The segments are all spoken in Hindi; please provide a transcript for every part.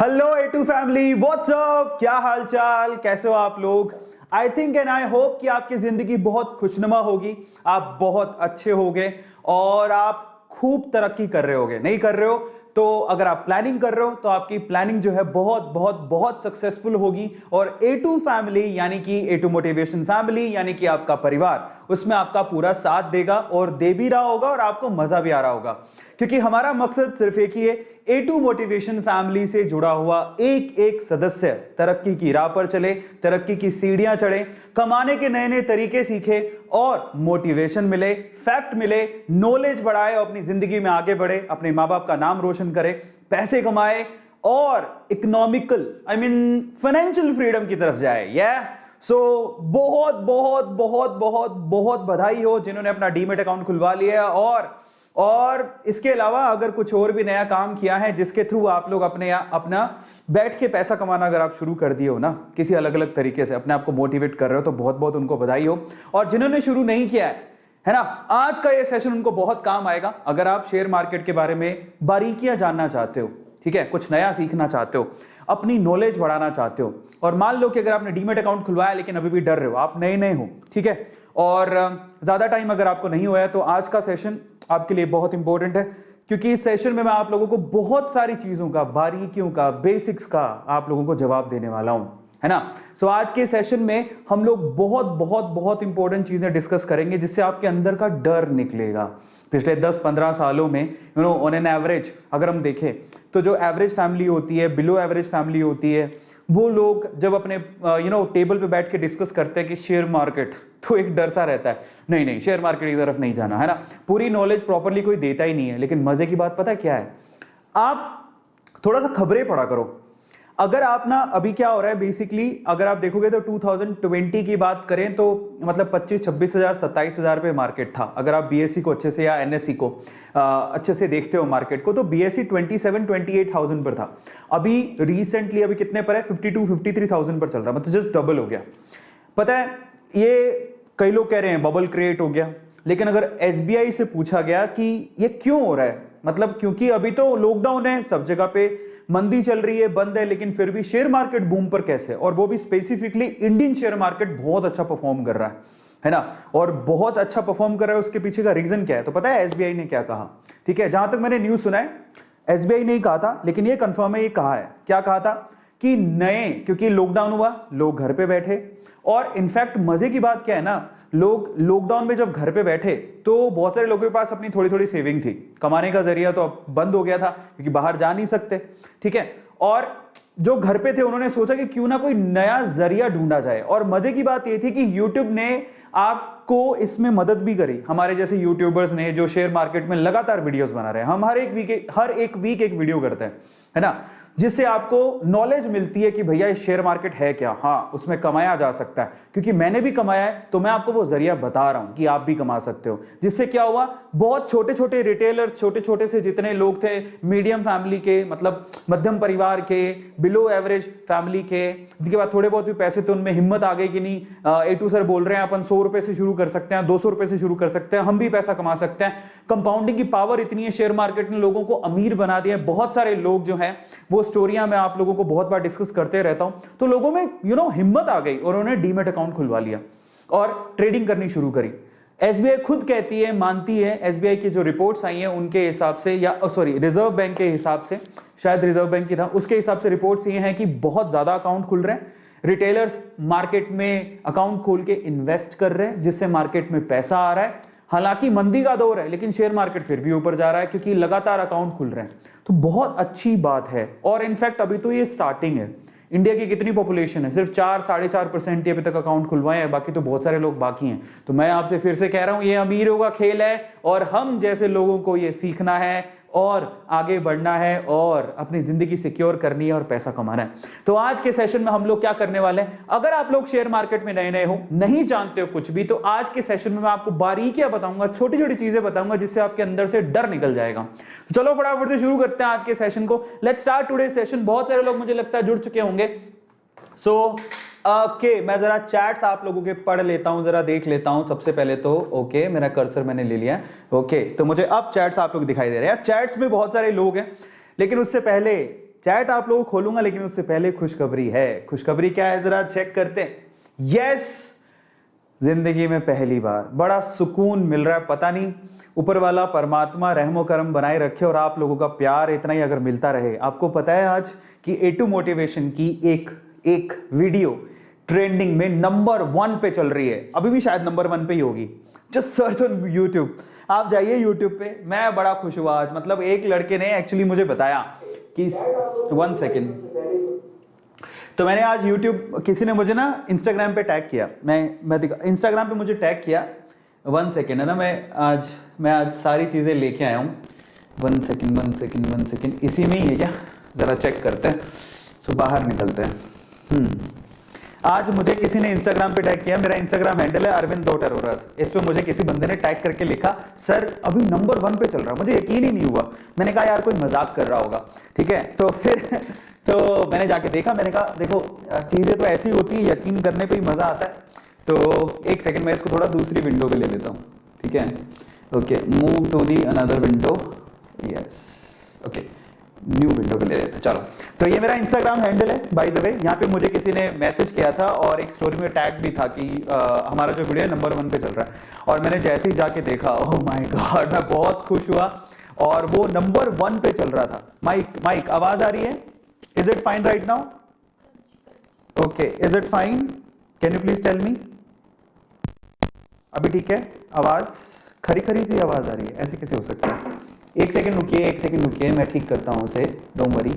हेलो A2 फैमिली, व्हाट्सअप, क्या हाल चाल, कैसे हो आप लोग। I think and I hope कि आपकी जिंदगी बहुत खुशनुमा होगी, आप बहुत अच्छे होगे और आप खूब तरक्की कर रहे होगे। नहीं कर रहे हो तो अगर आप प्लानिंग कर रहे हो तो आपकी प्लानिंग जो है बहुत बहुत बहुत सक्सेसफुल होगी। और A2 फैमिली यानी कि A2 मोटिवेशन फैमिली यानी कि आपका परिवार उसमें आपका पूरा साथ देगा और दे भी रहा होगा और आपको मजा भी आ रहा होगा, क्योंकि हमारा मकसद सिर्फ एक ही है, A2 मोटिवेशन फैमिली से जुड़ा हुआ एक एक सदस्य तरक्की की राह पर चले, तरक्की की सीढ़ियां चढ़े, कमाने के नए नए तरीके सीखे और मोटिवेशन मिले, फैक्ट मिले, नॉलेज बढ़ाए और अपनी जिंदगी में आगे बढ़े, अपने माँ बाप का नाम रोशन करे, पैसे कमाए और इकोनॉमिकल फाइनेंशियल फ्रीडम की तरफ जाए। सो बहुत बहुत बहुत बहुत बहुत बधाई हो जिन्होंने अपना डीमेट अकाउंट खुलवा लिया है। और इसके अलावा अगर कुछ और भी नया काम किया है जिसके थ्रू आप लोग अपना बैठ के पैसा कमाना अगर आप शुरू कर दिए हो ना, किसी अलग अलग तरीके से अपने आप को मोटिवेट कर रहे हो, तो बहुत बहुत उनको बधाई हो। और जिन्होंने शुरू नहीं किया है ना, आज का ये सेशन उनको बहुत काम आएगा। अगर आप शेयर मार्केट के बारे में बारीकियां जानना चाहते हो, ठीक है, कुछ नया सीखना चाहते हो, अपनी नॉलेज बढ़ाना चाहते हो, और मान लो कि अगर आपने डीमेट अकाउंट खुलवाया लेकिन अभी भी डर रहे हो, आप नए नए हो, ठीक है, और ज्यादा टाइम अगर आपको नहीं हुआ है, तो आज का सेशन आपके लिए बहुत इंपॉर्टेंट है, क्योंकि इस सेशन में मैं आप लोगों को बहुत सारी चीजों का, बारीकियों का, बेसिक्स का आप लोगों को जवाब देने वाला हूं, है ना। सो आज के सेशन में हम लोग बहुत बहुत बहुत इंपॉर्टेंट चीजें डिस्कस करेंगे जिससे आपके अंदर का डर निकलेगा। पिछले 10-15 सालों में ऑन एन एवरेज अगर हम देखें तो जो एवरेज फैमिली होती है, बिलो एवरेज फैमिली होती है, वो लोग जब अपने टेबल पे बैठ के डिस्कस करते हैं कि शेयर मार्केट, तो एक डर सा रहता है, नहीं नहीं शेयर मार्केट की तरफ नहीं जाना, है ना। पूरी नॉलेज प्रॉपरली कोई देता ही नहीं है। लेकिन मजे की बात पता है क्या है, आप थोड़ा सा खबरें पढ़ा करो। अगर आप ना, अभी क्या हो रहा है बेसिकली, अगर आप देखोगे तो 2020 की बात करें तो मतलब 25-26 हजार 27 हजार पे मार्केट था। अगर आप BSE को अच्छे से या NSE को अच्छे से देखते हो मार्केट को, तो BSE 27-28,000 पर था। अभी रिसेंटली अभी कितने पर है, 52-53,000 पर चल रहा है, मतलब जस्ट डबल हो गया। पता है, ये कई लोग कह रहे हैं बबल क्रिएट हो गया, लेकिन अगर SBI से पूछा गया कि ये क्यों हो रहा है, मतलब क्योंकि अभी तो लॉकडाउन है, सब जगह पे मंदी चल रही है, बंद है, लेकिन फिर भी शेयर मार्केट बूम पर कैसे, और वो भी स्पेसिफिकली इंडियन शेयर मार्केट बहुत अच्छा परफॉर्म कर रहा है ना, और बहुत अच्छा परफॉर्म कर रहा है। उसके पीछे का रीजन क्या है, तो पता है SBI ने क्या कहा, ठीक है, जहां तक मैंने न्यूज सुना है SBI नहीं कहा था, लेकिन ये कंफर्म है, ये कहा है, क्या कहा था कि क्योंकि लॉकडाउन हुआ, लोग घर पे बैठे, और इनफैक्ट मजे की बात क्या है ना, लोग लॉकडाउन में जब घर पे बैठे तो बहुत सारे लोगों के पास अपनी थोड़ी थोड़ी सेविंग थी, कमाने का जरिया तो अब बंद हो गया था क्योंकि बाहर जा नहीं सकते, ठीक है, और जो घर पे थे उन्होंने सोचा कि क्यों ना कोई नया जरिया ढूंढा जाए। और मजे की बात यह थी कि यूट्यूब ने आपको इसमें मदद भी करी, हमारे जैसे यूट्यूबर्स ने जो शेयर मार्केट में लगातार वीडियोस बना रहे हैं। हम हर एक वीक एक वीडियो करते हैं, है ना, जिससे आपको नॉलेज मिलती है कि भैया ये शेयर मार्केट है क्या, हाँ उसमें कमाया जा सकता है, क्योंकि मैंने भी कमाया है, तो मैं आपको वो जरिया बता रहा हूं कि आप भी कमा सकते हो। जिससे क्या हुआ, बहुत छोटे छोटे रिटेलर्स, छोटे छोटे से जितने लोग थे, मीडियम फैमिली के, मतलब मध्यम परिवार के, बिलो एवरेज फैमिली के, जिनके बाद थोड़े बहुत भी पैसे थे, उनमें हिम्मत आ गई कि नहीं, A2 सर बोल रहे हैं अपन 100 रुपए से शुरू कर सकते हैं, 200 रुपए से शुरू कर सकते हैं, हम भी पैसा कमा सकते हैं। कंपाउंडिंग की पावर इतनी है, शेयर मार्केट ने लोगों को अमीर बना दिया। बहुत सारे लोग जो हैं, वो स्टोरियां मैं आप लोगों को बहुत बार डिस्कस करते रहता हूं, तो लोगों में हिम्मत आ गई और उन्होंने डीमेट अकाउंट खुलवा लिया और ट्रेडिंग करनी शुरू करी। SBI खुद कहती है, मानती है, SBI की जो रिपोर्ट्स आई हैं उनके हिसाब से, या सॉरी रिजर्व बैंक के हिसाब से, शायद रिजर्व बैंक की था, उसके हिसाब से रिपोर्ट्स ये हैं कि बहुत ज्यादा अकाउंट खुल रहे हैं, रिटेलर्स मार्केट में अकाउंट खोल के इन्वेस्ट कर रहे हैं, जिससे मार्केट में पैसा आ रहा है। हालांकि मंदी का दौर है, लेकिन शेयर मार्केट फिर भी ऊपर जा रहा है क्योंकि लगातार अकाउंट खुल रहे हैं, तो बहुत अच्छी बात है। और इनफैक्ट अभी तो ये स्टार्टिंग है। इंडिया की कितनी पॉपुलेशन है, सिर्फ 4-4.5% अभी तक अकाउंट खुलवाए हैं, बाकी तो बहुत सारे लोग बाकी हैं। तो मैं आपसे फिर से कह रहा हूं, ये अमीरों का खेल है और हम जैसे लोगों को ये सीखना है और आगे बढ़ना है और अपनी जिंदगी सिक्योर करनी है और पैसा कमाना है। तो आज के सेशन में हम लोग क्या करने वाले हैं, अगर आप लोग शेयर मार्केट में नए नए हो, नहीं जानते हो कुछ भी, तो आज के सेशन में मैं आपको बारीकियां बताऊंगा, छोटी छोटी चीजें बताऊंगा, जिससे आपके अंदर से डर निकल जाएगा। चलो फटाफट से शुरू करते हैं आज के सेशन को। Let's start today session. बहुत सारे लोग मुझे लगता है जुड़ चुके होंगे। सो ओके, मैं जरा चैट्स आप लोगों के पढ़ लेता हूं, जरा देख लेता हूं सबसे पहले तो। ओके, मेरा कर्सर मैंने ले लिया। ओके, तो मुझे अब चैट्स आप लोग दिखाई दे रहे हैं। चैट्स में बहुत सारे लोग हैं, लेकिन उससे पहले चैट आप लोग खोलूंगा, लेकिन उससे पहले खुशखबरी है। खुशखबरी क्या है जरा चेक करते हैं। यस, जिंदगी में पहली बार बड़ा सुकून मिल रहा है। पता नहीं ऊपर वाला परमात्मा रहमो करम बनाए रखे और आप लोगों का प्यार इतना ही अगर मिलता रहे। आपको पता है आज कि A2 मोटिवेशन की एक वीडियो ट्रेंडिंग में नंबर 1 पे चल रही है। अभी भी शायद नंबर 1 पे ही होगी। जस्ट सर्च ऑन यूट्यूब, आप जाइए यूट्यूब पे। मैं बड़ा खुश हुआ आज। मतलब एक लड़के ने एक्चुअली मुझे बताया कि 1 सेकेंड, तो मैंने आज यूट्यूब, किसी ने मुझे ना इंस्टाग्राम पे टैग किया। मैं इंस्टाग्राम पे मुझे टैग किया। 1 सेकेंड है ना, मैं आज सारी चीज़ें लेके आया हूँ। 1 सेकेंड, इसी में ही है क्या, ज़रा चेक करते हैं। सो बाहर निकलते हैं। आज मुझे किसी ने इंस्टाग्राम पे टैग किया। मेरा इंस्टाग्राम हैंडल है arvind.arora। इस पे मुझे किसी बंदे ने टैग करके लिखा, सर अभी नंबर 1 पे चल रहा है। मुझे यकीन ही नहीं हुआ। मैंने कहा यार कोई मजाक कर रहा होगा, ठीक है। तो फिर तो मैंने जाके देखा, मैंने कहा देखो चीज़ें तो ऐसी होती है, यकीन करने पे ही मज़ा आता है। तो 1 सेकेंड मैं इसको थोड़ा दूसरी विंडो पे ले लेता हूँ, ठीक है। Okay, move to the another window. Yes, okay, new window पे ले लेते हैं। चलो, तो ये मेरा इंस्टाग्राम हैंडल है बाय द वे। यहाँ पे मुझे किसी ने मैसेज किया था और एक स्टोरी में टैग भी था कि हमारा जो वीडियो है नंबर 1 पे चल रहा है। और मैंने जैसे ही जाके देखा, ओह माय गॉड, मैं बहुत खुश हुआ। और वो नंबर 1 पे चल रहा था। माइक आवाज आ रही है? Is it fine right now? Okay, is it fine? Can you please tell me? अभी ठीक है? आवाज खरी खरी सी आवाज आ रही है, ऐसे कैसे हो सकता है? 1 सेकेंड रुकिए, मैं ठीक करता हूँ उसे, don't worry.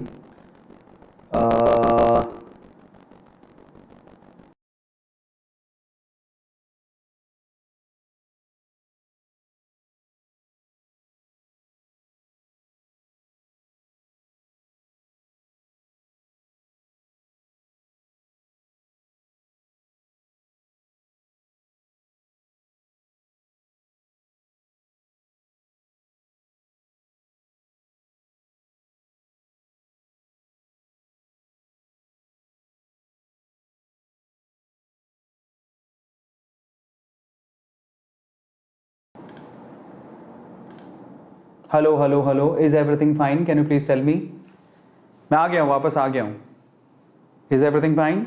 Hello, is everything fine? Can you please tell me? मैं आ गया हूँ, वापस आ गया हूँ। Is everything fine?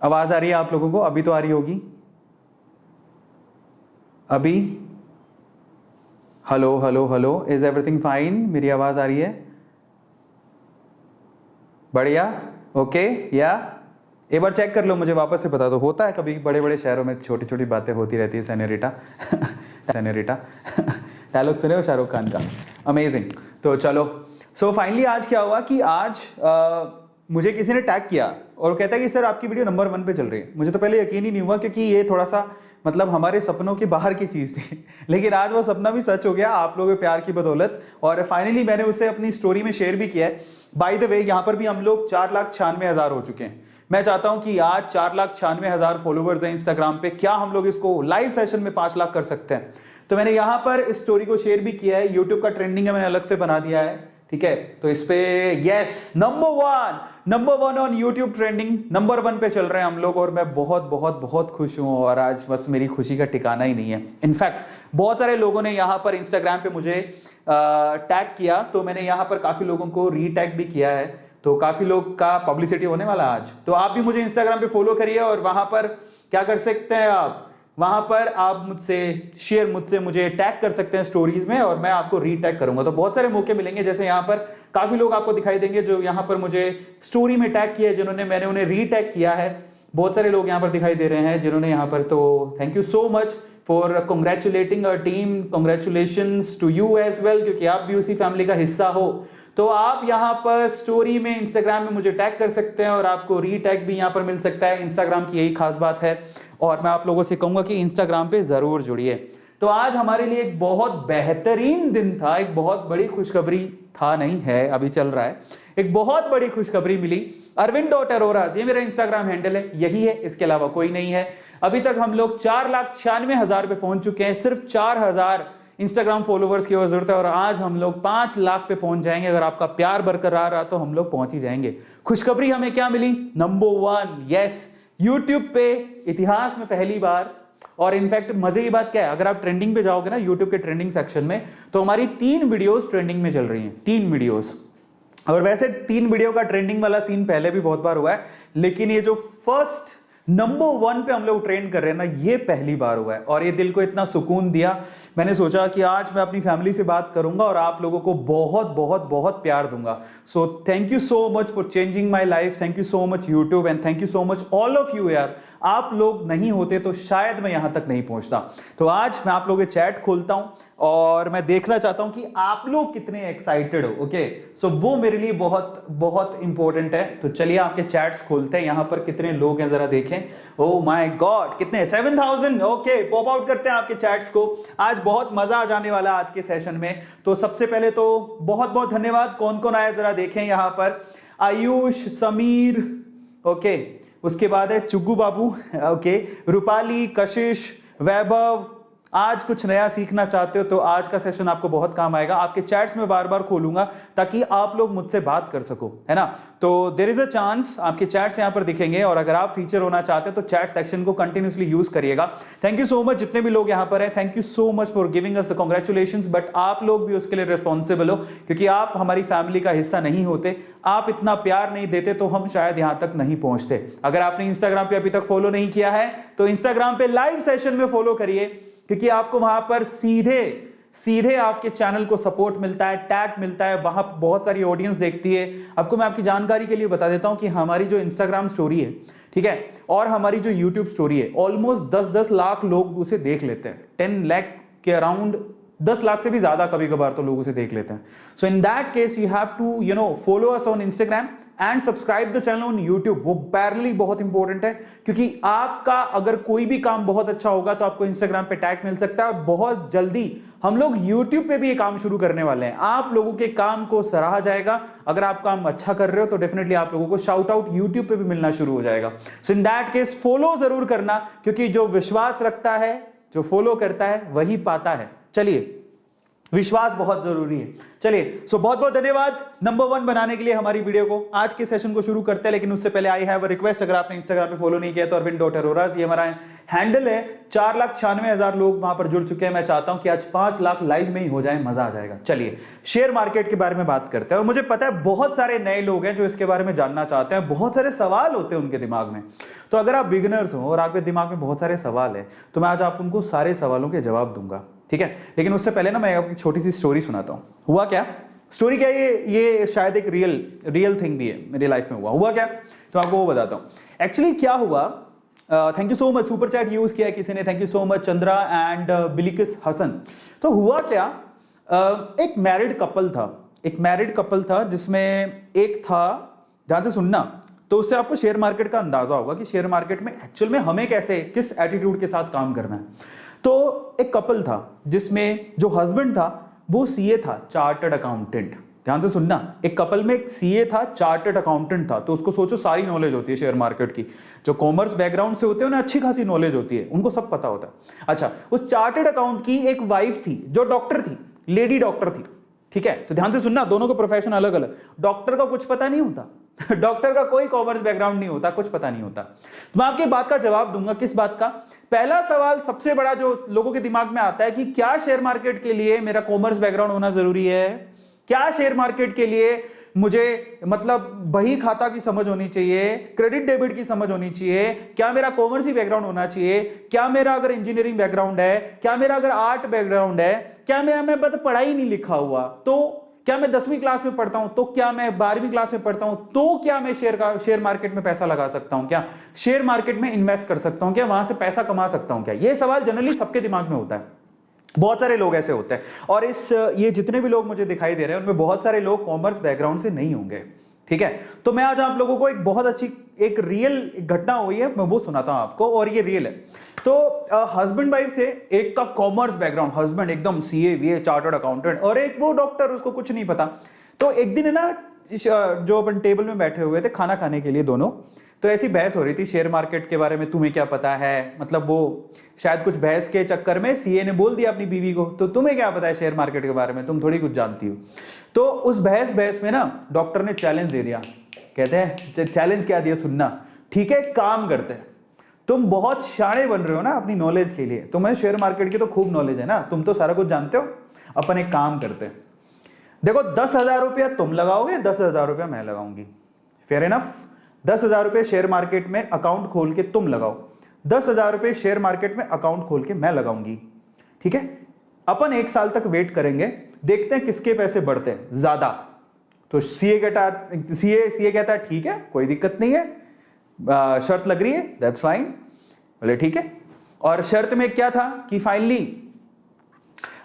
आवाज आ रही है आप लोगों को? अभी तो आ रही होगी। अभी हेलो, इज एवरीथिंग फाइन? मेरी आवाज आ रही है? बढ़िया, ओके, या एक बार चेक कर लो, मुझे वापस से बता दो। होता है कभी बड़े बड़े शहरों में छोटी छोटी बातें होती रहती है। सेनेरिटा डायलॉग सुने हो शाहरुख खान का, अमेजिंग। तो चलो, सो फाइनली आज क्या हुआ कि आज मुझे किसी ने टैग किया और कहता है कि सर आपकी वीडियो नंबर 1 पे चल रही है। मुझे तो पहले यकीन ही नहीं हुआ, क्योंकि ये थोड़ा सा मतलब हमारे सपनों के बाहर की चीज़ थी। लेकिन आज वो सपना भी सच हो गया आप लोगों के प्यार की बदौलत। और फाइनली मैंने उसे अपनी स्टोरी में शेयर भी किया है। बाय द वे, यहाँ पर भी हम लोग 4,96,000 हो चुके हैं। मैं चाहता हूं कि आज 4,96,000 फॉलोवर्स हैं इंस्टाग्राम पे। क्या हम लोग इसको लाइव सेशन में 5 लाख कर सकते हैं? तो मैंने यहां पर इस स्टोरी को शेयर भी किया है। यूट्यूब का ट्रेंडिंग है, मैंने अलग से बना दिया है, ठीक है। तो इस पे yes, number 1 on YouTube trending, number 1 पे चल रहे हैं हम लोग। और मैं बहुत खुश हूं। और आज बस मेरी खुशी का ठिकाना ही नहीं है। इनफैक्ट बहुत सारे लोगों ने यहाँ पर इंस्टाग्राम पे मुझे टैग किया, तो मैंने यहाँ पर काफी लोगों को रीटैग भी किया है। तो काफी लोग का पब्लिसिटी होने वाला आज। तो आप भी मुझे इंस्टाग्राम पे फॉलो करिए और वहां पर क्या कर सकते हैं आप, वहां पर आप मुझे टैग कर सकते हैं स्टोरीज में, और मैं आपको रीटैग करूंगा। तो बहुत सारे मौके मिलेंगे। जैसे यहाँ पर काफी लोग आपको दिखाई देंगे जो यहाँ पर मुझे स्टोरी में टैग किया है, मैंने उन्हें रीटैग किया है। बहुत सारे लोग यहाँ पर दिखाई दे रहे हैं जिन्होंने यहाँ पर, तो thank you so much for congratulating our team. Congratulations to you as well, क्योंकि आप भी उसी फैमिली का हिस्सा हो। तो आप यहाँ पर स्टोरी में इंस्टाग्राम में मुझे टैग कर सकते हैं और आपको रीटैग भी यहाँ पर मिल सकता है। इंस्टाग्राम की यही खास बात है। और मैं आप लोगों से कहूंगा कि इंस्टाग्राम पे जरूर जुड़िए। तो आज हमारे लिए एक बहुत बेहतरीन दिन था। एक बहुत बड़ी खुशखबरी था, नहीं है, अभी चल रहा है। एक बहुत बड़ी खुशखबरी मिली। arvind.arora, ये मेरा इंस्टाग्राम हैंडल है, यही है, इसके अलावा कोई नहीं है। अभी तक हम लोग 4,96,000 पे पहुंच चुके हैं। सिर्फ 4,000 इंस्टाग्राम फॉलोवर्स की जरूरत है और आज हम लोग 5 लाख पे पहुंच जाएंगे। अगर आपका प्यार बरकरार रहा तो हम लोग पहुंच ही जाएंगे। खुशखबरी हमें क्या मिली? नंबर 1, यस, यूट्यूब पे इतिहास में पहली बार। और इनफैक्ट मजे की बात क्या है, अगर आप ट्रेंडिंग पे जाओगे ना, यूट्यूब के ट्रेंडिंग सेक्शन में, तो हमारी 3 वीडियोस ट्रेंडिंग में चल रही हैं। 3 वीडियोस, और वैसे 3 वीडियो का ट्रेंडिंग वाला सीन पहले भी बहुत बार हुआ है, लेकिन ये जो फर्स्ट नंबर 1 पे हम लोग ट्रेंड कर रहे हैं ना, ये पहली बार हुआ है और ये दिल को इतना सुकून दिया। मैंने सोचा कि आज मैं अपनी फैमिली से बात करूंगा और आप लोगों को बहुत बहुत बहुत प्यार दूंगा। So thank you so much for changing my life, thank you so much YouTube and thank you so much all of you यार। आप लोग नहीं होते तो शायद मैं यहां तक नहीं पहुंचता। तो आज मैं आप लोगों के चैट खोलता हूं और मैं देखना चाहता हूं कि आप लोग कितने एक्साइटेड हो। ओके, सो वो मेरे लिए बहुत बहुत इंपॉर्टेंट है। तो चलिए आपके चैट्स खोलते हैं, यहां पर कितने लोग हैं जरा देखें। ओह माय गॉड, कितने, 7000। ओके, पॉप आउट करते हैं आपके चैट्स को। आज बहुत मजा आ जाने वाला है आज के सेशन में। तो सबसे पहले तो बहुत बहुत धन्यवाद। कौन कौन आया जरा देखें यहां पर। आयुष, समीर, ओके, उसके बाद है चुग्गू बाबू, ओके, रूपाली, कशिश, वैभव। आज कुछ नया सीखना चाहते हो तो आज का सेशन आपको बहुत काम आएगा। आपके चैट्स में बार बार खोलूंगा ताकि आप लोग मुझसे बात कर सको, है ना। तो देयर इज अ चांस आपके चैट्स यहां पर दिखेंगे और अगर आप फीचर होना चाहते हैं तो चैट सेक्शन को कंटिन्यूसली यूज करिएगा। थैंक यू सो मच जितने भी लोग यहां पर हैं, thank you so much for giving us the congratulations. But आप लोग भी उसके लिए रिस्पॉन्सिबल हो क्योंकि आप हमारी फैमिली का हिस्सा नहीं होते। आप इतना प्यार नहीं देते तो हम शायद यहां तक नहीं पहुंचते। अगर आपने इंस्टाग्राम पे अभी तक फॉलो नहीं किया है तो इंस्टाग्राम पे लाइव सेशन में फॉलो करिए क्योंकि आपको वहां पर सीधे सीधे आपके चैनल को सपोर्ट मिलता है, टैग मिलता है, वहां बहुत सारी ऑडियंस देखती है। आपको मैं आपकी जानकारी के लिए बता देता हूं कि हमारी जो इंस्टाग्राम स्टोरी है, ठीक है, और हमारी जो यूट्यूब स्टोरी है, ऑलमोस्ट 10-10 लाख लोग उसे देख लेते हैं। 10 लाख के अराउंड, 10 लाख से भी ज्यादा कभी कभार तो लोग उसे देख लेते हैं। So in that case you have to follow us on Instagram and subscribe the channel on YouTube. वो पैरेलली बहुत इंपॉर्टेंट है क्योंकि आपका अगर कोई भी काम बहुत अच्छा होगा तो आपको इंस्टाग्राम पे टैग मिल सकता है और बहुत जल्दी हम लोग यूट्यूब पे भी ये काम शुरू करने वाले हैं। आप लोगों के काम को सराहा जाएगा। अगर आप काम अच्छा कर रहे हो तो डेफिनेटली आप लोगों को शाउट आउट यूट्यूब पे भी मिलना शुरू हो जाएगा। सो इन दैट केस फॉलो जरूर करना क्योंकि जो विश्वास रखता है, जो फॉलो करता है, वही पाता है। चलिए, विश्वास बहुत जरूरी है। चलिए, सो बहुत बहुत धन्यवाद नंबर 1 बनाने के लिए हमारी वीडियो को। आज के सेशन को शुरू करते हैं, लेकिन उससे पहले आई हैव अ रिक्वेस्ट। अगर आपने इंस्टाग्राम पे फॉलो नहीं किया तो अरविंद.अरोरा, ये हमारा हैंडल है। 4,96,000 लोग वहां पर जुड़ चुके हैं। मैं चाहता हूं कि आज 5 लाख लाइव में ही हो जाए, मजा आ जाएगा। चलिए, शेयर मार्केट के बारे में बात करते हैं। और मुझे पता है बहुत सारे नए लोग हैं जो इसके बारे में जानना चाहते हैं, बहुत सारे सवाल होते हैं उनके दिमाग में। तो अगर आप बिगिनर्स हो और आपके दिमाग में बहुत सारे सवाल है तो मैं आज आप उनको सारे सवालों के जवाब दूंगा, ठीक है। लेकिन उससे पहले ना मैं आपको छोटी सी स्टोरी सुनाता हूं। हुआ क्या, स्टोरी क्या है, ये शायद एक रियल थिंग भी है, मेरी लाइफ में हुआ क्या तो आपको वो बताता हूं। एक्चुअली क्या हुआ, thank you so much, super chat use किया किसी ने, thank you so much Chandra and Bilkis Hasan. तो हुआ क्या, एक मैरिड कपल था जिसमें एक था, ध्यान से सुनना, तो उससे आपको शेयर मार्केट का अंदाजा होगा कि शेयर मार्केट में एक्चुअल में हमें कैसे, किस एटीट्यूड के साथ काम करना है। तो एक कपल था जिसमें जो हस्बैंड था वो सीए था, चार्टर्ड अकाउंटेंट। ध्यान से सुनना, एक कपल में एक सीए था, चार्टर्ड अकाउंटेंट था। तो उसको सोचो सारी नॉलेज होती है शेयर मार्केट की। जो कॉमर्स बैकग्राउंड से होते हैं उन्हें अच्छी खासी नॉलेज होती है, उनको सब पता होता है। अच्छा, उस चार्टर्ड अकाउंट की एक वाइफ थी जो डॉक्टर थी, लेडी डॉक्टर थी, ठीक है। तो ध्यान से सुनना, दोनों का प्रोफेशन अलग अलग। डॉक्टर का कुछ पता नहीं होता डॉक्टर का कोई कॉमर्स बैकग्राउंड नहीं होता, कुछ पता नहीं होता। तो मैं आपकी बात का जवाब दूंगा। किस बात का? पहला सवाल सबसे बड़ा जो लोगों के दिमाग में आता है कि क्या शेयर मार्केट के लिए मेरा कॉमर्स बैकग्राउंड होना जरूरी है? क्या शेयर मार्केट के लिए मुझे मतलब बही खाता की समझ होनी चाहिए, क्रेडिट डेबिट की समझ होनी चाहिए? क्या मेरा कॉमर्स ही बैकग्राउंड होना चाहिए? क्या मेरा अगर इंजीनियरिंग बैकग्राउंड है, क्या मेरा अगर आर्ट बैकग्राउंड है, क्या मेरा, मैं पढ़ाई नहीं लिखा हुआ, तो क्या मैं 10वीं क्लास में पढ़ता हूं, तो क्या मैं 12वीं क्लास में पढ़ता हूं, तो क्या मैं शेयर मार्केट में पैसा लगा सकता हूं, क्या शेयर मार्केट में इन्वेस्ट कर सकता हूं, क्या वहां से पैसा कमा सकता हूं? क्या ये सवाल जनरली सबके दिमाग में होता है। बहुत सारे लोग ऐसे होते हैं और ये जितने भी लोग मुझे दिखाई दे रहे हैं उनमें बहुत सारे लोग कॉमर्स बैकग्राउंड से नहीं होंगे, ठीक है। तो मैं आज आप लोगों को एक बहुत अच्छी एक रियल घटना हुई है, मैं वो सुनाता हूं आपको, और ये रियल है। तो हस्बैंड वाइफ थे, एक का कॉमर्स बैकग्राउंड, हस्बैंड एकदम सीए वीए चार्टर्ड अकाउंटेंट, और एक वो डॉक्टर, उसको कुछ नहीं पता। तो एक दिन है ना, जो अपन टेबल में बैठे हुए थे खाना खाने के लिए दोनों, तो ऐसी बहस हो रही थी शेयर मार्केट के बारे में, तुम्हें क्या पता है, मतलब वो शायद कुछ बहस के चक्कर में सीए ने बोल दिया अपनी बीवी को, तो तुम्हें क्या पता है शेयर मार्केट के बारे में, तुम थोड़ी कुछ जानती हो। तो उस बहस में ना डॉक्टर ने चैलेंज दे दिया। कहते हैं चैलेंज क्या दिया, सुनना, ठीक है काम करते हैं, तुम बहुत शाणे बन रहे हो ना अपनी नॉलेज के लिए, तुम्हें शेयर मार्केट की तो खूब नॉलेज है ना, तुम तो सारा कुछ जानते हो, अपन एक काम करते हैं, देखो 10,000 रुपया तुम लगाओगे, 10,000 रुपया मैं लगाऊंगी, फेयर इनफ। 10,000 रुपये शेयर मार्केट में अकाउंट खोल के तुम लगाओ, 10,000 रुपये शेयर मार्केट में अकाउंट खोल के मैं लगाऊंगी, ठीक है। अपन 1 साल तक वेट करेंगे, देखते हैं किसके पैसे बढ़ते हैं ज्यादा। तो सीए कहता है ठीक है, कोई दिक्कत नहीं है, शर्त लग रही है, दैट्स फाइन। बोले ठीक है। और शर्त में क्या था कि फाइनली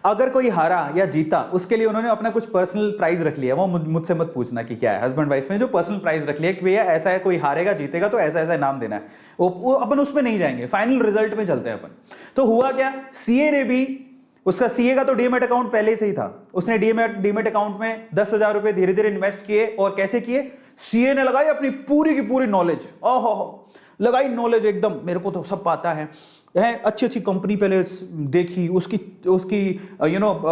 अगर कोई हारा या जीता, उसके लिए उन्होंने अपना कुछ पर्सनल प्राइज रख लिया। वो मुझसे मत पूछना कि क्या है, हस्बैंड वाइफ में जो पर्सनल प्राइज रख लिया कि भैया ऐसा है, कोई हारेगा जीतेगा तो ऐसा ऐसा इनाम देना है। वो अपन उसमें नहीं जाएंगे, फाइनल रिजल्ट में चलते हैं अपन। तो हुआ क्या, सीए ने भी, उसका सीए का तो डीमेट अकाउंट पहले से ही था, उसने डीमेट अकाउंट में 10,000 रुपए धीरे धीरे इन्वेस्ट किए। और कैसे किए, सीए ने लगाई अपनी पूरी की पूरी नॉलेज, ओहो लगाई नॉलेज एकदम, मेरे को तो सब पता है, अच्छी अच्छी कंपनी पहले देखी, उसकी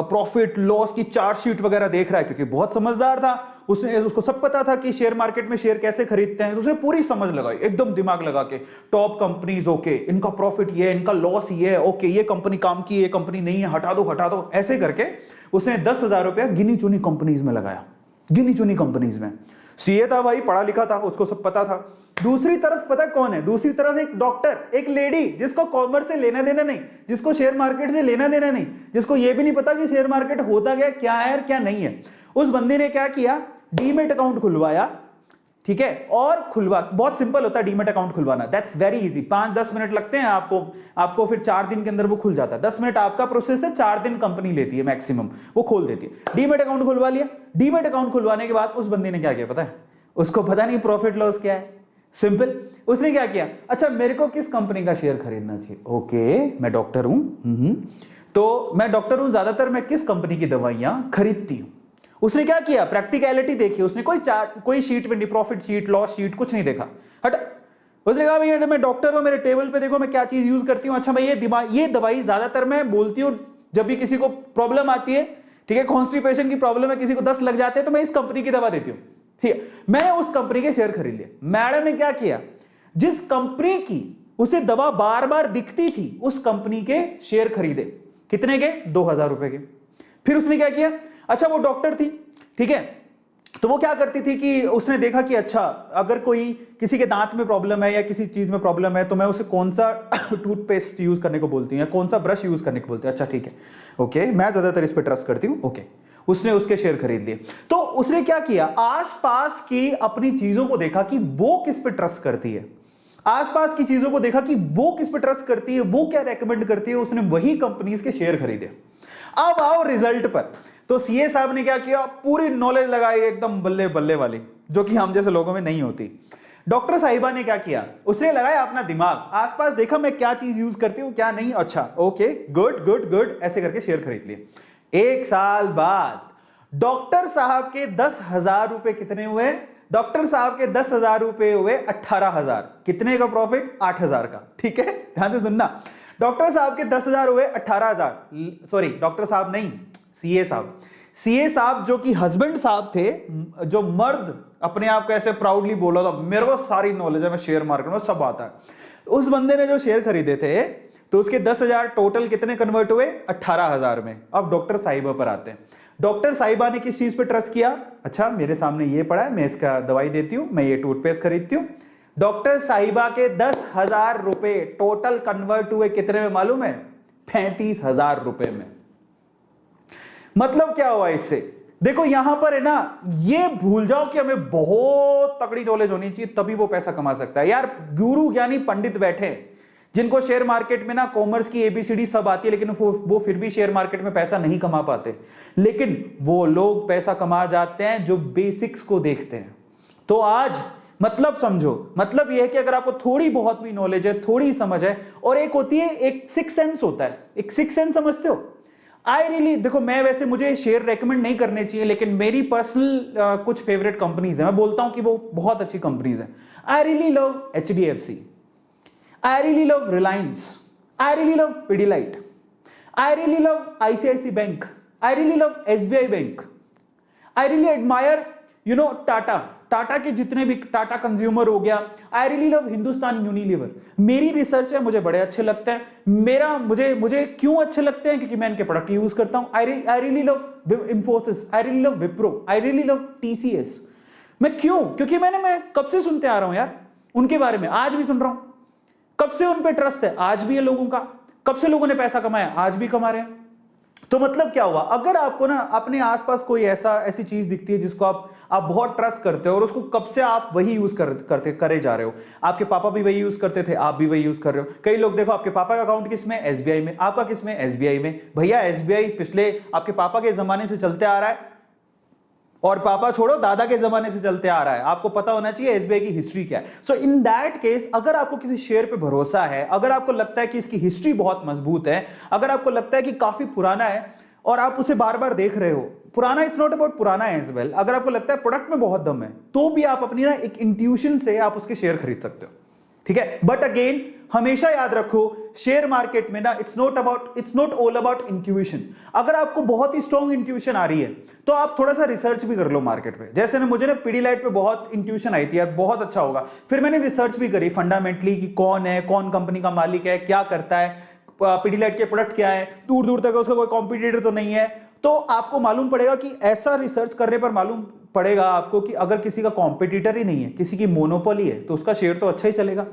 प्रॉफिट लॉस की चार्ट शीट वगैरह देख रहा है, क्योंकि बहुत समझदार था, उसको सब पता था कि शेयर मार्केट में शेयर कैसे खरीदते हैं। तो उसने पूरी समझ लगाई, एकदम दिमाग लगा के, टॉप कंपनीज, ओके इनका प्रॉफिट ये है, इनका लॉस ये है, ओके ये कंपनी काम की, ये कंपनी नहीं है, हटा दो, ऐसे करके उसने 10,000 रुपया गिनी चुनी कंपनीज में लगाया, गिनी चुनी कंपनीज में। सीए था भाई, पढ़ा लिखा था, उसको सब पता था। दूसरी तरफ पता कौन है, दूसरी तरफ एक डॉक्टर, एक लेडी जिसको कॉमर्स से लेना देना नहीं, जिसको शेयर मार्केट से लेना देना नहीं, जिसको ये भी नहीं पता कि शेयर मार्केट होता क्या है और क्या नहीं है। उस बंदे ने क्या किया, डीमेट अकाउंट खुलवाया, ठीक है। और बहुत सिंपल होता है डीमेट अकाउंट खुलवाना, दैट्स वेरी इजी, 5-10 मिनट लगते हैं आपको फिर 4 दिन के अंदर वो खुल जाता है। 10 मिनट आपका प्रोसेस है, 4 दिन कंपनी लेती है मैक्सिमम, वो खोल देती है। डीमेट अकाउंट खुलवा लिया। डीमेट अकाउंट खुलवाने के बाद उस बंदे ने क्या किया पता है, उसको पता नहीं प्रॉफिट लॉस क्या है, सिंपल। उसने क्या किया, अच्छा मेरे को किस कंपनी का शेयर खरीदना चाहिए, ओके मैं डॉक्टर हूं, तो मैं डॉक्टर हूं, ज्यादातर मैं किस कंपनी की दवाइयां खरीदती हूं। उसने क्या किया, प्रैक्टिकलिटी देखी, उसने कोई शीट में नहीं, प्रॉफिट शीट लॉस शीट कुछ नहीं देखा, हट। उसने कहा भैया मैं डॉक्टर हूं, मेरे टेबल पे देखो मैं क्या चीज यूज करती हूँ, अच्छा मैं ये दवाई ज्यादातर मैं बोलती हूँ जब भी किसी को प्रॉब्लम आती है, ठीक है, कॉन्स्टिपेशन की प्रॉब्लम है, किसी को 10 लग जाते हैं, तो मैं इस कंपनी की दवा देती हूँ, ठीक है। मैंने उस कंपनी के शेयर खरीद लिए। मैडम ने क्या किया, जिस कंपनी की उसे दवा बार बार दिखती थी, उस कंपनी के शेयर खरीदे, कितने के, 2,000 रुपए के। फिर उसने क्या किया, अच्छा वो डॉक्टर थी, ठीक है, तो वो क्या करती थी कि उसने देखा कि अच्छा अगर कोई किसी के दांत में प्रॉब्लम है या किसी चीज में प्रॉब्लम है, तो मैं उसे कौन सा टूथपेस्ट यूज करने को बोलती हूँ या कौन सा ब्रश यूज करने को बोलती हूँ, अच्छा ठीक है, ओके मैं ज्यादातर इस पर ट्रस्ट करती हूँ, ओके। उसने उसके शेयर खरीद लिए। तो उसने क्या किया, आसपास की अपनी चीजों को देखा कि वो किस पे ट्रस्ट करती है, आसपास की चीजों को देखा कि वो किस पे ट्रस्ट करती है, वो क्या रेकमेंड करती है, उसने वही कंपनीज के शेयर खरीदे। अब आओ रिजल्ट पर। तो सीए साहब ने क्या किया, पूरी नॉलेज लगाई एकदम बल्ले बल्ले वाली, जो कि हम जैसे लोगों में नहीं होती। डॉक्टर साहिबा ने क्या किया, उसने लगाया अपना दिमाग, आसपास देखा मैं क्या चीज यूज करती हूं क्या नहीं, अच्छा ओके गुड गुड गुड, ऐसे करके शेयर खरीद लिए। 1 साल बाद डॉक्टर साहब के 10,000 रुपए कितने हुए, डॉक्टर साहब के 10,000 रुपए हुए 18,000। कितने का प्रॉफिट, 8,000 का, ठीक है, ध्यान से सुनना। डॉक्टर साहब के 10,000 हुए 18,000, सॉरी डॉक्टर साहब नहीं, सीए साहब। सीए साहब जो कि हस्बैंड साहब थे, जो मर्द अपने आप को ऐसे प्राउडली बोला था, मेरे को सारी नॉलेज है, मैं शेयर मार्केट में सब आता है। उस बंदे ने जो शेयर खरीदे थे, तो उसके 10,000 टोटल कितने कन्वर्ट हुए, 18,000 में। अब डॉक्टर साहिबा पर आते हैं। डॉक्टर साहिबा ने किस चीज पे ट्रस्ट किया, अच्छा मेरे सामने ये पड़ा है, मैं इसका दवाई देती हूं, मैं ये टूथपेस्ट खरीदती हूं। डॉक्टर साहिबा के 10,000 रुपए टोटल कन्वर्ट हुए कितने में मालूम है, 35,000 रुपए में। मतलब क्या हुआ इससे, देखो यहां पर है ना, ये भूल जाओ कि हमें बहुत तगड़ी नॉलेज होनी चाहिए तभी वो पैसा कमा सकता है। यार गुरु ज्ञानी पंडित बैठे, जिनको शेयर मार्केट में ना कॉमर्स की एबीसीडी सब आती है, लेकिन वो फिर भी शेयर मार्केट में पैसा नहीं कमा पाते। लेकिन वो लोग पैसा कमा जाते हैं जो बेसिक्स को देखते हैं। तो आज मतलब समझो, मतलब यह है कि अगर आपको थोड़ी बहुत भी नॉलेज है, थोड़ी समझ है, और एक होती है, एक सिक्स सेंस होता है, एक सिक्स सेंस समझते हो। आई रियली, देखो मैं वैसे, मुझे शेयर रेकमेंड नहीं करने चाहिए, लेकिन मेरी पर्सनल कुछ फेवरेट कंपनीज है, मैं बोलता हूं कि वो बहुत अच्छी कंपनीज है। I really love HDFC, I really love Reliance, I really love Pidilite, I really love ICICI Bank, I really love SBI Bank, I really admire, Tata, Tata के जितने भी, टाटा कंज्यूमर हो गया, I really love Hindustan Unilever. मेरी रिसर्च है, मुझे बड़े अच्छे लगते हैं। मुझे क्यों अच्छे लगते हैं? क्योंकि मैं इनके प्रोडक्ट यूज करता हूं। I really love Infosys, I really love Wipro, I really love TCS. मैं क्यों? क्योंकि मैं कब से सुनते आ रहा हूं यार उनके बारे में, आज भी सुन रहा हूं। कब से उन पे ट्रस्ट है, आज भी है लोगों का। कब से लोगों ने पैसा कमाया, आज भी कमा रहे हैं। तो मतलब क्या हुआ, अगर आपको ना अपने आसपास कोई ऐसी चीज दिखती है जिसको आप बहुत ट्रस्ट करते हो और उसको कब से आप वही यूज करे जा रहे हो। आपके पापा भी वही यूज करते थे, आप भी वही यूज कर रहे हो। कई लोग देखो, आपके पापा का अकाउंट किस में, एसबीआई में, आपका किस में, एसबीआई में। भैया एसबीआई पिछले आपके पापा के जमाने से चलते आ रहा है, और पापा छोड़ो दादा के जमाने से चलते आ रहा है। आपको पता होना चाहिए एसबीआई की हिस्ट्री क्या है। सो इन दैट केस, अगर आपको किसी शेयर पे भरोसा है, अगर आपको लगता है कि इसकी हिस्ट्री बहुत मजबूत है, अगर आपको लगता है कि काफी पुराना है और आप उसे बार बार देख रहे हो, पुराना, इट्स नॉट अबाउट पुराना एज वेल, अगर आपको लगता है प्रोडक्ट में बहुत दम है, तो भी आप अपनी ना एक इंट्यूशन से आप उसके शेयर खरीद सकते हो, ठीक है। बट अगेन हमेशा याद रखो, शेयर मार्केट में ना it's not all about intuition. अगर आपको बहुत ही स्ट्रॉन्ग इंट्यूशन आ रही है तो आप थोड़ा सा रिसर्च भी कर लो मार्केट पे। जैसे ना मुझे ना पीडीलाइट पे बहुत इंट्यूशन आई थी यार, बहुत अच्छा होगा, फिर मैंने रिसर्च भी करी फंडामेंटली कि कौन है, कौन कंपनी का मालिक है, क्या करता है, पीडीलाइट के प्रोडक्ट क्या है, दूर दूर तक उसका कोई कॉम्पिटिटर तो नहीं है। तो आपको मालूम पड़ेगा कि ऐसा रिसर्च करने पर मालूम पड़ेगा आपको कि अगर किसी का कॉम्पिटिटर ही नहीं है, किसी की मोनोपोली है, तो उसका शेयर तो अच्छा ही चलेगा,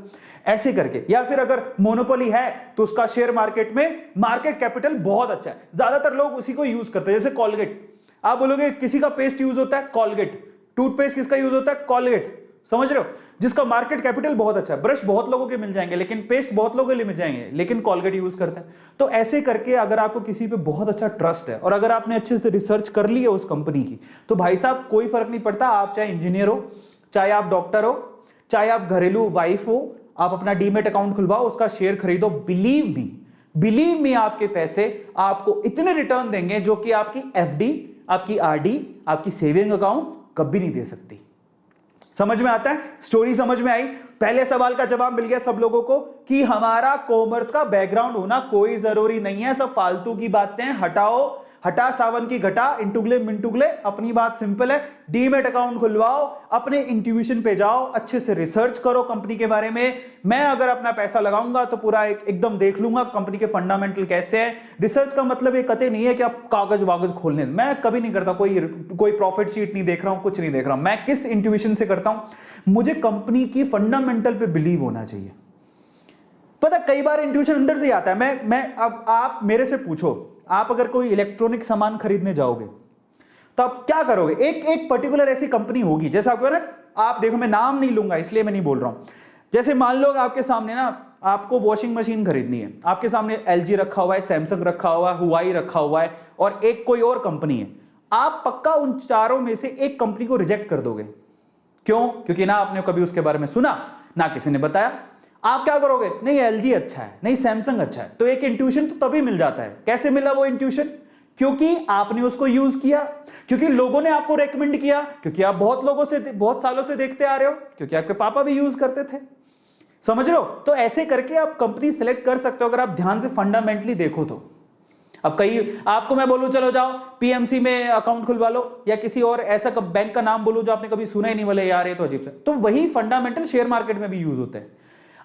ऐसे करके। या फिर अगर मोनोपोली है तो उसका शेयर मार्केट में मार्केट कैपिटल बहुत अच्छा है, ज्यादातर लोग उसी को यूज करते हैं। जैसे कॉलगेट, आप बोलोगे किसी का पेस्ट यूज होता है कॉलगेट, टूथपेस्ट किसका यूज होता है कॉलगेट, समझ रहे हो, जिसका मार्केट कैपिटल बहुत अच्छा है। ब्रश बहुत लोगों के मिल जाएंगे, लेकिन पेस्ट बहुत लोगों के लिए मिल जाएंगे, लेकिन कॉलगेट यूज करते हैं। तो ऐसे करके अगर आपको किसी पे बहुत अच्छा ट्रस्ट है और अगर आपने अच्छे से रिसर्च कर ली है उस कंपनी की, तो भाई साहब कोई फर्क नहीं पड़ता, आप चाहे इंजीनियर हो, चाहे आप डॉक्टर हो, चाहे आप घरेलू वाइफ हो, आप अपना डीमेट अकाउंट खुलवाओ, उसका शेयर खरीदो, बिलीव मी आपके पैसे आपको इतने रिटर्न देंगे जो कि आपकी एफडी, आपकी आरडी, आपकी सेविंग अकाउंट कभी नहीं दे सकती। समझ में आता है? स्टोरी समझ में आई? पहले सवाल का जवाब मिल गया सब लोगों को कि हमारा कॉमर्स का बैकग्राउंड होना कोई जरूरी नहीं है, सब फालतू की बातें हटाओ, हटा सावन की घटा, इंटुगले मिंटुगले। अपनी बात सिंपल है, डीमेट अकाउंट खुलवाओ, अपने इंट्यूशन पे जाओ, अच्छे से रिसर्च करो कंपनी के बारे में। मैं अगर अपना पैसा लगाऊंगा तो पूरा एकदम देख लूंगा कंपनी के फंडामेंटल कैसे हैं। रिसर्च का मतलब ये कतई नहीं है कि आप कागज वागज खोलने, मैं कभी नहीं करता, कोई प्रॉफिट शीट नहीं देख रहा हूं, कुछ नहीं देख रहा हूं। मैं किस इंट्यूशन से करता हूं, मुझे कंपनी की फंडामेंटल पे बिलीव होना चाहिए। पता कई बार इंट्यूशन अंदर से आता है। मैं अब आप मेरे से पूछो, आप अगर कोई इलेक्ट्रॉनिक सामान खरीदने जाओगे तो आप क्या करोगे? एक पर्टिकुलर ऐसी कंपनी होगी, जैसे आपको ना, आप देखो मैं नाम नहीं लूंगा इसलिए मैं नहीं बोल रहा हूं। जैसे मान लो आपके सामने ना, आपको वॉशिंग मशीन खरीदनी है, आपके सामने एलजी रखा हुआ है, सैमसंग रखा हुआ है, हुआई रखा हुआ है, और एक कोई और कंपनी है। आप पक्का उन चारों में से एक कंपनी को रिजेक्ट कर दोगे। क्यों? क्योंकि ना आपने कभी उसके बारे में सुना, ना किसी ने बताया। आप क्या करोगे? नहीं एलजी अच्छा है, नहीं सैमसंग अच्छा है। तो एक इंट्यूशन तो तभी मिल जाता है। कैसे मिला वो इंट्यूशन? क्योंकि आपने उसको यूज किया, क्योंकि लोगों ने आपको रेकमेंड किया, क्योंकि आप बहुत सालों से देखते आ रहे हो, क्योंकि आपके पापा भी यूज करते थे। समझ रहे हो? तो ऐसे करके आप कंपनी सेलेक्ट कर सकते हो अगर आप ध्यान से फंडामेंटली देखो तो। अब कई आपको मैं बोलूं चलो जाओ पीएमसी में अकाउंट खुलवा लो, या किसी और ऐसा बैंक का नाम बोलूं जो आपने कभी सुना ही नहीं, बोले यार ये तो अजीब सा। तो वही फंडामेंटल शेयर मार्केट में भी यूज होते हैं।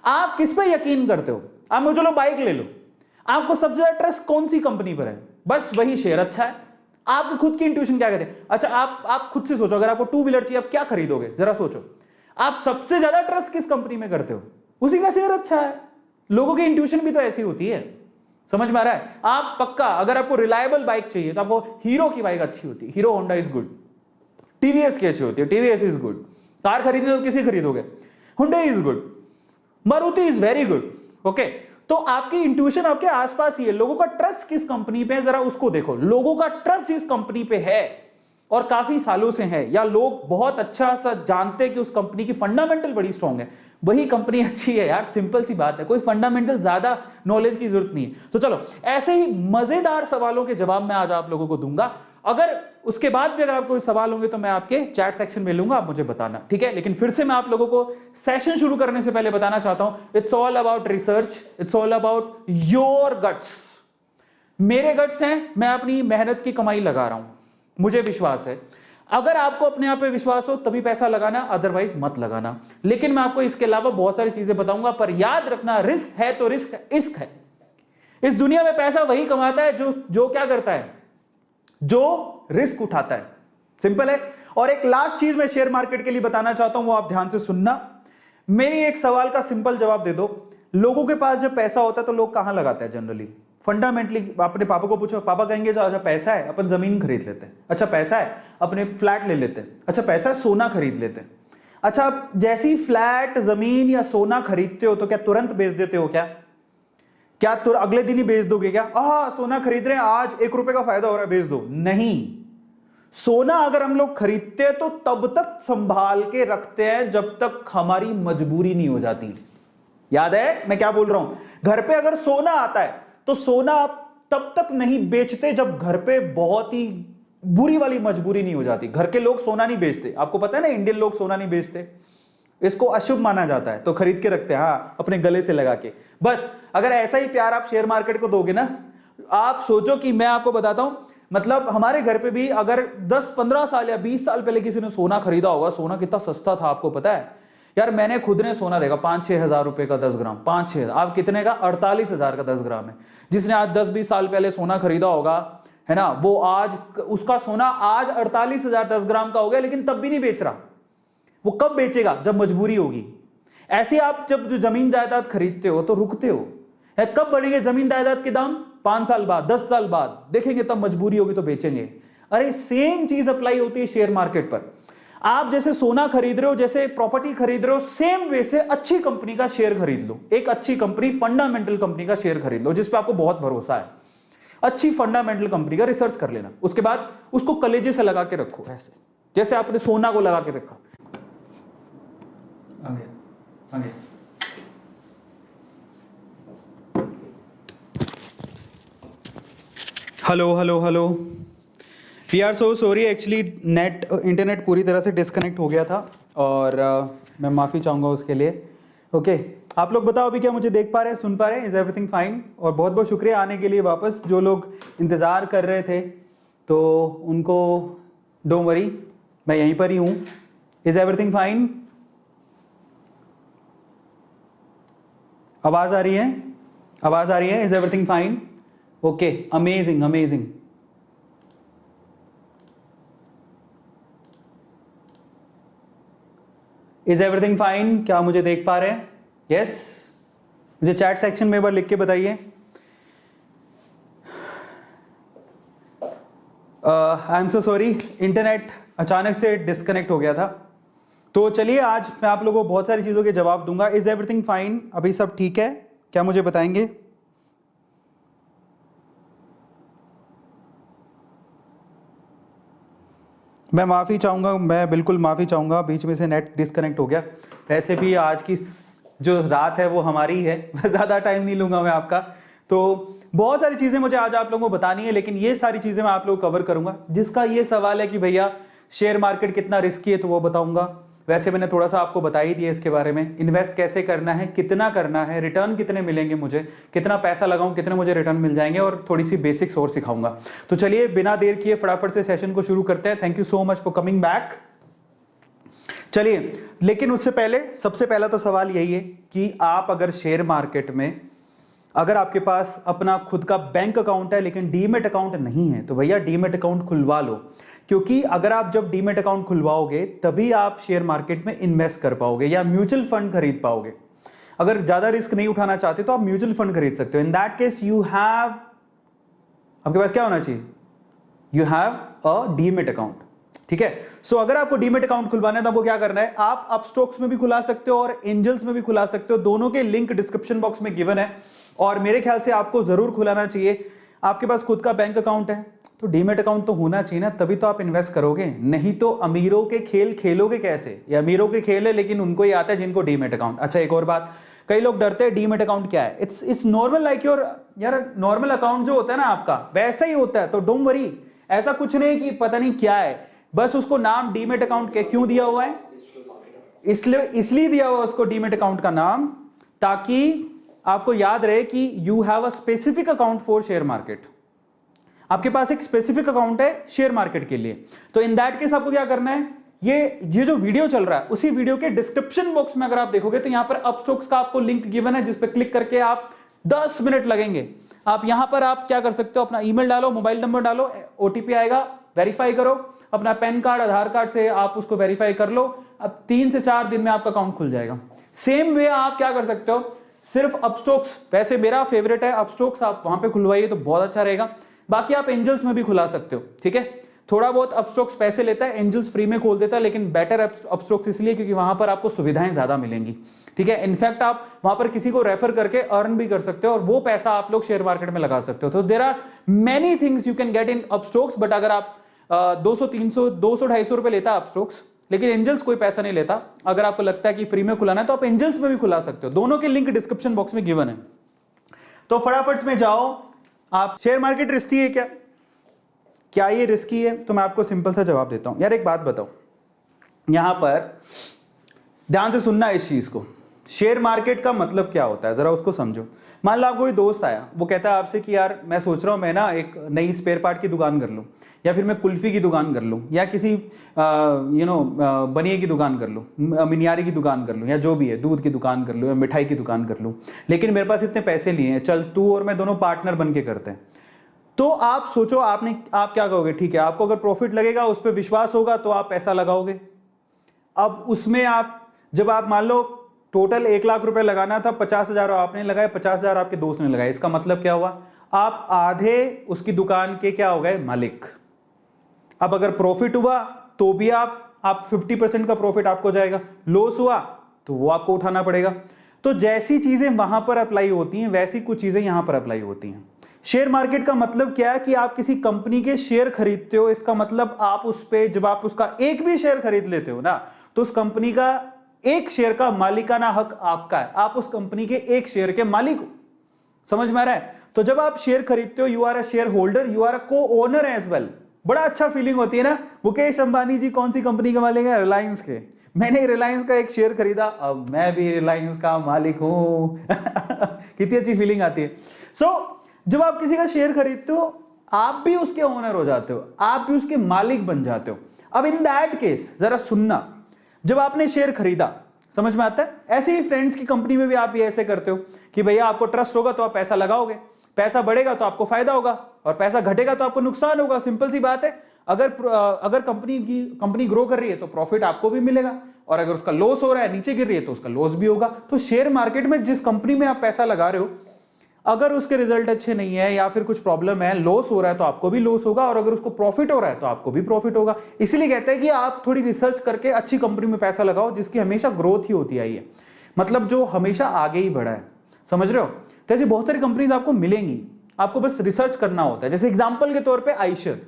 आप किस पे यकीन करते हो? आप मुझे चलो बाइक ले लो, आपको सबसे ज्यादा ट्रस्ट कौन सी कंपनी पर है? बस वही शेयर अच्छा है। आपकी खुद की इंट्यूशन क्या कहते हैं? अच्छा आप खुद से सोचो, अगर आपको टू व्हीलर चाहिए आप क्या खरीदोगे? जरा सोचो, आप सबसे ज्यादा ट्रस्ट किस कंपनी में करते हो? उसी का शेयर अच्छा है। लोगों की इंट्यूशन भी तो ऐसी होती है। समझ में आ रहा है? आप पक्का अगर आपको रिलायबल बाइक चाहिए तो आपको हीरो की बाइक अच्छी होती है, hero Honda is good. TVS की अच्छी होती है, टीवीएस इज गुड। कार खरीदने तो किसी खरीदोगे? Hyundai is good, Maruti is very good. Okay, तो आपकी इंट्यूशन आपके आसपास ही है। लोगों का ट्रस्ट किस कंपनी पे है जरा उसको देखो। लोगों का ट्रस्ट जिस कंपनी पे है और काफी सालों से है, या लोग बहुत अच्छा सा जानते हैं कि उस कंपनी की फंडामेंटल बड़ी स्ट्रांग है, वही कंपनी अच्छी है यार। सिंपल सी बात है, कोई फंडामेंटल ज्यादा नॉलेज की जरूरत नहीं है। तो चलो, ऐसे ही मजेदार सवालों के जवाब मैं आज आप लोगों को दूंगा। अगर उसके बाद भी अगर आपको कोई सवाल होंगे तो मैं आपके चैट सेक्शन में लूंगा, आप मुझे बताना, ठीक है। लेकिन फिर से मैं आप लोगों को सेशन शुरू करने से पहले बताना चाहता हूं, it's all about research, it's all about your guts. मेरे गट्स हैं, मैं अपनी मेहनत की कमाई लगा रहा हूं, मुझे विश्वास है। अगर आपको अपने आप पे विश्वास हो तभी पैसा लगाना, अदरवाइज मत लगाना। लेकिन मैं आपको इसके अलावा बहुत सारी चीजें बताऊंगा, पर याद रखना रिस्क है तो रिस्क इश्क है। इस दुनिया में पैसा वही कमाता है जो क्या करता है, जो रिस्क उठाता है। सिंपल है। और एक लास्ट चीज मैं शेयर मार्केट के लिए बताना चाहता हूं, वो आप ध्यान से सुनना। मेरी एक सवाल का सिंपल जवाब दे दो। लोगों के पास जब पैसा होता है तो लोग कहां लगाते हैं जनरली? फंडामेंटली अपने पापा को पूछो, पापा कहेंगे अच्छा पैसा है अपन जमीन खरीद लेते हैं, अच्छा पैसा है अपने फ्लैट ले लेते हैं, अच्छा पैसा है सोना खरीद लेते हैं। अच्छा, आप जैसे ही फ्लैट जमीन या सोना खरीदते हो तो क्या तुरंत बेच देते हो? क्या अगले दिन ही बेच दोगे क्या? सोना खरीद रहे हैं, आज 1 रुपए का फायदा हो रहा है, बेच दो। नहीं, सोना अगर हम लोग खरीदते हैं तो तब तक संभाल के रखते हैं जब तक हमारी मजबूरी नहीं हो जाती। याद है मैं क्या बोल रहा हूं? घर पे अगर सोना आता है तो सोना आप तब तक नहीं बेचते जब घर पे बहुत ही बुरी वाली मजबूरी नहीं हो जाती। घर के लोग सोना नहीं बेचते, आपको पता है ना, इंडियन लोग सोना नहीं बेचते, इसको अशुभ माना जाता है, तो खरीद के रखते हैं अपने गले से लगा के। बस अगर ऐसा ही प्यार आप शेयर मार्केट को दोगे ना, आप सोचो कि मैं आपको बताता हूं, मतलब हमारे घर पे भी अगर 10-15 साल या 20 साल पहले किसी ने सोना खरीदा होगा, सोना कितना सस्ता था आपको पता है यार? मैंने खुद ने सोना देखा 5-6 हजार रुपए का 10 ग्राम, 5-6 आप कितने का? 48,000 का 10 ग्राम है। जिसने आज 10-20 साल पहले सोना खरीदा होगा, है ना, वो आज उसका सोना आज 48,000 10 ग्राम का हो गया, लेकिन तब भी नहीं बेच रहा। वो कब बेचेगा? जब मजबूरी होगी। ऐसे आप जब जो जमीन जायदाद खरीदते हो तो रुकते हो, कब बढ़ेंगे जमीन जायदाद के दाम? 5 साल बाद, 10 साल बाद देखेंगे, तब मजबूरी होगी तो बेचेंगे। अरे सेम चीज अप्लाई होती है शेयर मार्केट पर। आप जैसे सोना खरीद रहे हो, जैसे प्रॉपर्टी खरीद रहे हो, सेम वे से अच्छी कंपनी का शेयर खरीद लो। एक अच्छी कंपनी, फंडामेंटल कंपनी का शेयर खरीद लो जिसपे आपको बहुत भरोसा है। अच्छी फंडामेंटल कंपनी का रिसर्च कर लेना, उसके बाद उसको कलेजे से लगा के रखो, ऐसे जैसे आपने सोना को लगा के रखा। Hello hello hello, we are so sorry, actually internet पूरी तरह से डिस्कनेक्ट हो गया था और मैं माफ़ी चाहूँगा उसके लिए। ओके, आप लोग बताओ अभी क्या मुझे देख पा रहे हैं, सुन पा रहे हैं? Is everything fine? और बहुत बहुत शुक्रिया आने के लिए वापस। जो लोग इंतज़ार कर रहे थे तो उनको डोंट वरी, मैं यहीं पर ही हूँ। Is everything fine? आवाज़ आ रही है? आवाज़ आ रही है? Is everything fine? Okay, amazing amazing. Is everything fine? क्या मुझे देख पा रहे हैं? यस, मुझे चैट सेक्शन में एक बार लिख के बताइए। I am so sorry, internet अचानक से डिस्कनेक्ट हो गया था। तो चलिए आज मैं आप लोगों को बहुत सारी चीज़ों के जवाब दूंगा। Is everything fine? अभी सब ठीक है? क्या मुझे बताएंगे? मैं माफ़ी चाहूँगा, मैं बिल्कुल माफ़ी चाहूँगा, बीच में से नेट डिस्कनेक्ट हो गया। वैसे भी आज की जो रात है वो हमारी है, ज़्यादा टाइम नहीं लूँगा मैं आपका। तो बहुत सारी चीज़ें मुझे आज आप लोगों को बतानी है, लेकिन ये सारी चीज़ें मैं आप लोगों को कवर करूँगा। जिसका ये सवाल है कि भैया शेयर मार्केट कितना रिस्की है, तो वो बताऊँगा। वैसे मैंने थोड़ा सा आपको बता ही दिया इसके बारे में, इन्वेस्ट कैसे करना है, कितना करना है, रिटर्न कितने मिलेंगे मुझे, कितना पैसा लगाऊं, कितने मुझे रिटर्न मिल जाएंगे, और थोड़ी सी बेसिक्स और सिखाऊंगा। तो चलिए बिना देर किए फटाफट से सेशन को शुरू करते हैं। Thank you so much for coming back. चलिए, लेकिन उससे पहले सबसे पहला तो सवाल यही है कि आप अगर शेयर मार्केट में अगर आपके पास अपना खुद का बैंक अकाउंट है लेकिन डीमेट अकाउंट नहीं है, तो भैया डीमेट अकाउंट खुलवा लो। क्योंकि अगर आप जब डीमेट अकाउंट खुलवाओगे तभी आप शेयर मार्केट में इन्वेस्ट कर पाओगे या म्यूचुअल फंड खरीद पाओगे। अगर ज्यादा रिस्क नहीं उठाना चाहते तो आप म्यूचुअल फंड खरीद सकते हो। इन दैट केस यू हैव, आपके पास क्या होना चाहिए? You have a demat account. ठीक है। सो अगर आपको डीमेट अकाउंट खुलवाना है तो आपको क्या करना है, आप अपस्टॉक्स में भी खुला सकते हो और एंजल्स में भी खुला सकते हो। दोनों के लिंक डिस्क्रिप्शन बॉक्स में गिवन है और मेरे ख्याल से आपको जरूर खुलाना चाहिए। आपके पास खुद का बैंक अकाउंट है तो डीमेट अकाउंट तो होना चाहिए ना, तभी तो आप इन्वेस्ट करोगे। नहीं तो अमीरों के खेल खेलोगे कैसे? ये अमीरों के खेल है लेकिन उनको ही आता है जिनको डीमेट अकाउंट। अच्छा, एक और बात, कई लोग डरते हैं डीमेट अकाउंट क्या है। इट्स नॉर्मल लाइक योर, यार नॉर्मल अकाउंट जो होता है ना आपका वैसा ही होता है, तो डोंट वरी। ऐसा कुछ नहीं कि पता नहीं क्या है, बस उसको नाम डीमेट अकाउंट के क्यों दिया हुआ है, इसलिए दिया हुआ उसको डीमेट अकाउंट का नाम, ताकि आपको याद रहे कि you have a specific account for share market. आपके पास एक स्पेसिफिक अकाउंट है शेयर मार्केट के लिए, तो इन दैट केस आपको क्या करना है, ये जो वीडियो चल रहा है उसी वीडियो के डिस्क्रिप्शन बॉक्स में अगर आप देखोगे तो यहां पर अपस्टॉक्स का आपको लिंक गिवन है, जिस पर क्लिक करके आप 10 मिनट लगेंगे, आप यहां पर आप क्या कर सकते हो, अपना ईमेल डालो, मोबाइल नंबर डालो, ओटीपी आएगा, वेरीफाई करो, अपना पैन कार्ड आधार कार्ड से आप उसको वेरीफाई कर लो, अब 3 से 4 दिन में आपका अकाउंट खुल जाएगा। सेम वे आप क्या कर सकते हो, सिर्फ अपस्टॉक्स, वैसे मेरा फेवरेट है अपस्टॉक्स, आप वहां पे खुलवाइए तो बहुत अच्छा रहेगा, बाकी आप एंजल्स में भी खुला सकते हो, ठीक है। थोड़ा बहुत अपस्टॉक्स पैसे लेता है, एंजल्स फ्री में खोल देता है, लेकिन बेटर अपस्टॉक्स इसलिए क्योंकि वहां पर आपको सुविधाएं ज्यादा मिलेंगी, ठीक है। इनफैक्ट आप वहां पर किसी को रेफर करके अर्न भी कर सकते हो और वो पैसा आप लोग शेयर मार्केट में लगा सकते हो। तो there are many things you can get in Upstox, but अगर आप 200 300 200 250 रुपए लेता है अपस्टॉक्स, लेकिन एंजल्स कोई पैसा नहीं लेता। अगर आपको लगता है कि फ्री में खुलाना है तो आप एंजल्स में भी खुला सकते हो, दोनों के लिंक डिस्क्रिप्शन बॉक्स में गिवन है। तो फटाफट में जाओ, आप शेयर मार्केट रिस्की है क्या ये रिस्की है? तो मैं आपको सिंपल सा जवाब देता हूं। यार एक बात बताओ, यहां पर ध्यान से सुनना इस चीज को, शेयर मार्केट का मतलब क्या होता है जरा उसको समझो। मान लो आपको कोई दोस्त आया, वो कहता है आपसे कि यार मैं सोच रहा हूं मैं ना एक नई स्पेयर पार्ट की दुकान कर लूं, या फिर मैं कुल्फी की दुकान कर लूं, या किसी बनिए की दुकान कर लूं, मिनियारी की दुकान कर लूं, या जो भी है, दूध की दुकान कर लूं या मिठाई की दुकान कर लूं, लेकिन मेरे पास इतने पैसे लिए हैं, चल तू और मैं दोनों पार्टनर बन के करते हैं। तो आप सोचो आप क्या कहोगे? ठीक है, आपको अगर प्रॉफिट लगेगा, उस पर विश्वास होगा तो आप पैसा लगाओगे। अब उसमें जब आप मान लो टोटल 1 लाख रुपए लगाना था, 50,000 आपने लगाए, 50,000 आपके दोस्त ने लगाए, इसका मतलब क्या हुआ? आप आधे उसकी दुकान के क्या हो गए? मालिक। अब अगर प्रॉफिट हुआ तो भी आप 50% का प्रॉफिट आपको जाएगा, लॉस हुआ तो वो आपको उठाना पड़ेगा। तो जैसी चीजें वहां पर अप्लाई होती हैं वैसी कुछ चीजें यहां पर अप्लाई होती हैं। शेयर मार्केट का मतलब क्या है कि आप किसी कंपनी के शेयर खरीदते हो, इसका मतलब आप उस पे जब आप उसका एक भी शेयर खरीद लेते हो ना, तो उस कंपनी का एक शेयर का मालिकाना हक आपका है, आप उस कंपनी के एक शेयर के मालिक हो। समझ में आ रहा है? तो जब आप शेयर खरीदते हो, you are a shareholder, you are a co owner as well. बड़ा अच्छा फीलिंग होती है ना। मुकेश अंबानी जी कौन सी कंपनी के मालिक है? रिलायंस के। मैंने रिलायंस का एक शेयर खरीदा, अब मैं भी रिलायंस का मालिक हूं। कितनी अच्छी फीलिंग आती है। जब आप किसी का शेयर खरीदते हो, आप भी उसके ओनर हो जाते हो, आप भी उसके मालिक बन जाते हो। अब इन दैट केस जरा सुनना, जब आपने शेयर खरीदा, समझ में आता है? ऐसे ही फ्रेंड्स की कंपनी में भी आप ये ऐसे करते हो कि भैया आपको ट्रस्ट होगा तो आप पैसा लगाओगे, पैसा बढ़ेगा तो आपको फायदा होगा, और पैसा घटेगा तो आपको नुकसान होगा। सिंपल सी बात है। अगर कंपनी ग्रो कर रही है तो प्रॉफिट आपको भी मिलेगा, और अगर उसका लॉस हो रहा है, नीचे गिर रही है, तो उसका लॉस भी होगा। तो शेयर मार्केट में जिस कंपनी में आप पैसा लगा रहे हो, अगर उसके रिजल्ट अच्छे नहीं है या फिर कुछ प्रॉब्लम है, लॉस हो रहा है तो आपको भी लॉस होगा, और अगर उसको प्रॉफिट हो रहा है तो आपको भी प्रॉफिट होगा। इसीलिए कहते हैं कि आप थोड़ी रिसर्च करके अच्छी कंपनी में पैसा लगाओ जिसकी हमेशा ग्रोथ ही होती आई है, मतलब जो हमेशा आगे ही बढ़ा है। समझ रहे हो? तो ऐसी बहुत सारी कंपनीज आपको मिलेंगी, आपको बस रिसर्च करना होता है। जैसे एग्जांपल के तौर पे आयशर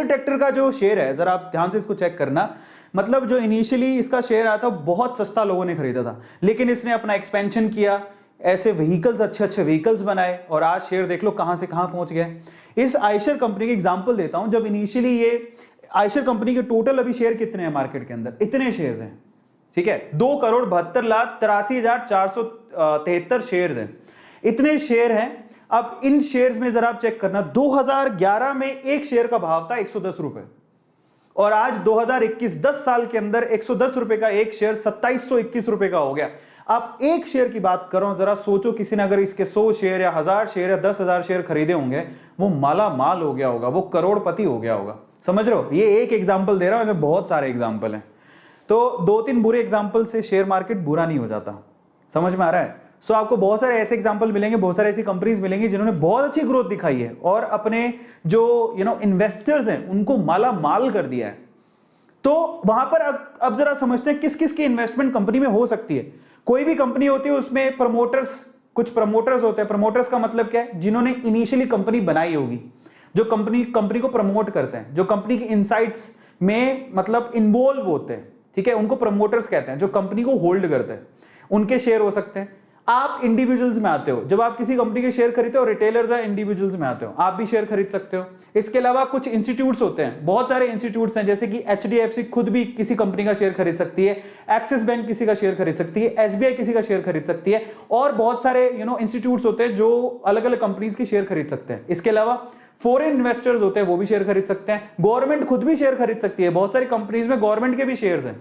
ट्रैक्टर का जो शेयर है, जरा आप ध्यान से इसको चेक करना। मतलब जो इनिशियली इसका शेयर आया था बहुत सस्ता लोगों ने खरीदा था, लेकिन इसने अपना एक्सपेंशन किया, ऐसे व्हीकल्स, अच्छे व्हीकल्स बनाए, और आज शेयर देख लो कहां से कहां पहुंच गए। इस आयशर कंपनी के एग्जांपल देता हूं। जब इनिशियली ये आयशर कंपनी के टोटल अभी शेयर कितने हैं मार्केट के अंदर? इतने शेयर्स हैं, ठीक है, 2,72,83,473 शेयर्स हैं, इतने शेयर हैं। अब इन शेयर्स में जरा आप चेक करना, 2011 में एक शेयर का भाव था 110 रुपए, और आज 2021 10 साल के अंदर 110 रुपए का एक शेयर 2721 रुपए का हो गया। आप एक शेयर की बात करो, जरा सोचो, किसी ने अगर इसके 100 शेयर या 1000 शेयर या 10,000 शेयर खरीदे होंगे, वो माला माल हो गया होगा, वो करोड़पति हो गया होगा। समझ रहे हो? ये एक एग्जाम्पल दे रहा हूं, इसमें बहुत सारे एग्जाम्पल हैं। तो 2-3 बुरे एग्जाम्पल से शेयर मार्केट बुरा नहीं हो जाता। समझ में आ रहा है? सो आपको बहुत सारे ऐसे एग्जाम्पल मिलेंगे, बहुत सारे ऐसी कंपनीज मिलेंगी जिन्होंने बहुत अच्छी ग्रोथ दिखाई है और अपने जो इन्वेस्टर्स हैं उनको माला माल कर दिया है। तो वहां पर अब जरा समझते हैं किस किस की इन्वेस्टमेंट कंपनी में हो सकती है। कोई भी कंपनी होती है उसमें कुछ प्रमोटर्स होते हैं। प्रमोटर्स का मतलब क्या है? जिन्होंने इनिशियली कंपनी बनाई होगी, जो कंपनी को प्रमोट करते हैं, जो कंपनी के इनसाइट्स में मतलब इन्वॉल्व होते हैं, ठीक है, उनको प्रमोटर्स कहते हैं। जो कंपनी को होल्ड करते हैं, उनके शेयर हो सकते हैं। आप इंडिविजुअल्स में आते हो, जब आप किसी कंपनी के शेयर खरीदते हो, रिटेलर्स या इंडिविजुअल्स में आते हो, आप भी शेयर खरीद सकते हो। इसके अलावा कुछ इंस्टीट्यूट्स होते हैं, बहुत सारे इंस्टीट्यूट्स हैं, जैसे कि HDFC खुद भी किसी कंपनी का शेयर खरीद सकती है, एक्सिस बैंक किसी का शेयर खरीद सकती है, SBI किसी का शेयर खरीद सकती है, और बहुत सारे इंस्टीट्यूट्स होते हैं जो अलग अलग कंपनीज के शेयर खरीद सकते हैं। इसके अलावा फॉरेन इन्वेस्टर्स होते हैं वो भी शेयर खरीद सकते हैं, गवर्नमेंट खुद भी शेयर खरीद सकती है, बहुत सारी कंपनीज में गवर्नमेंट के भी शेयर्स हैं,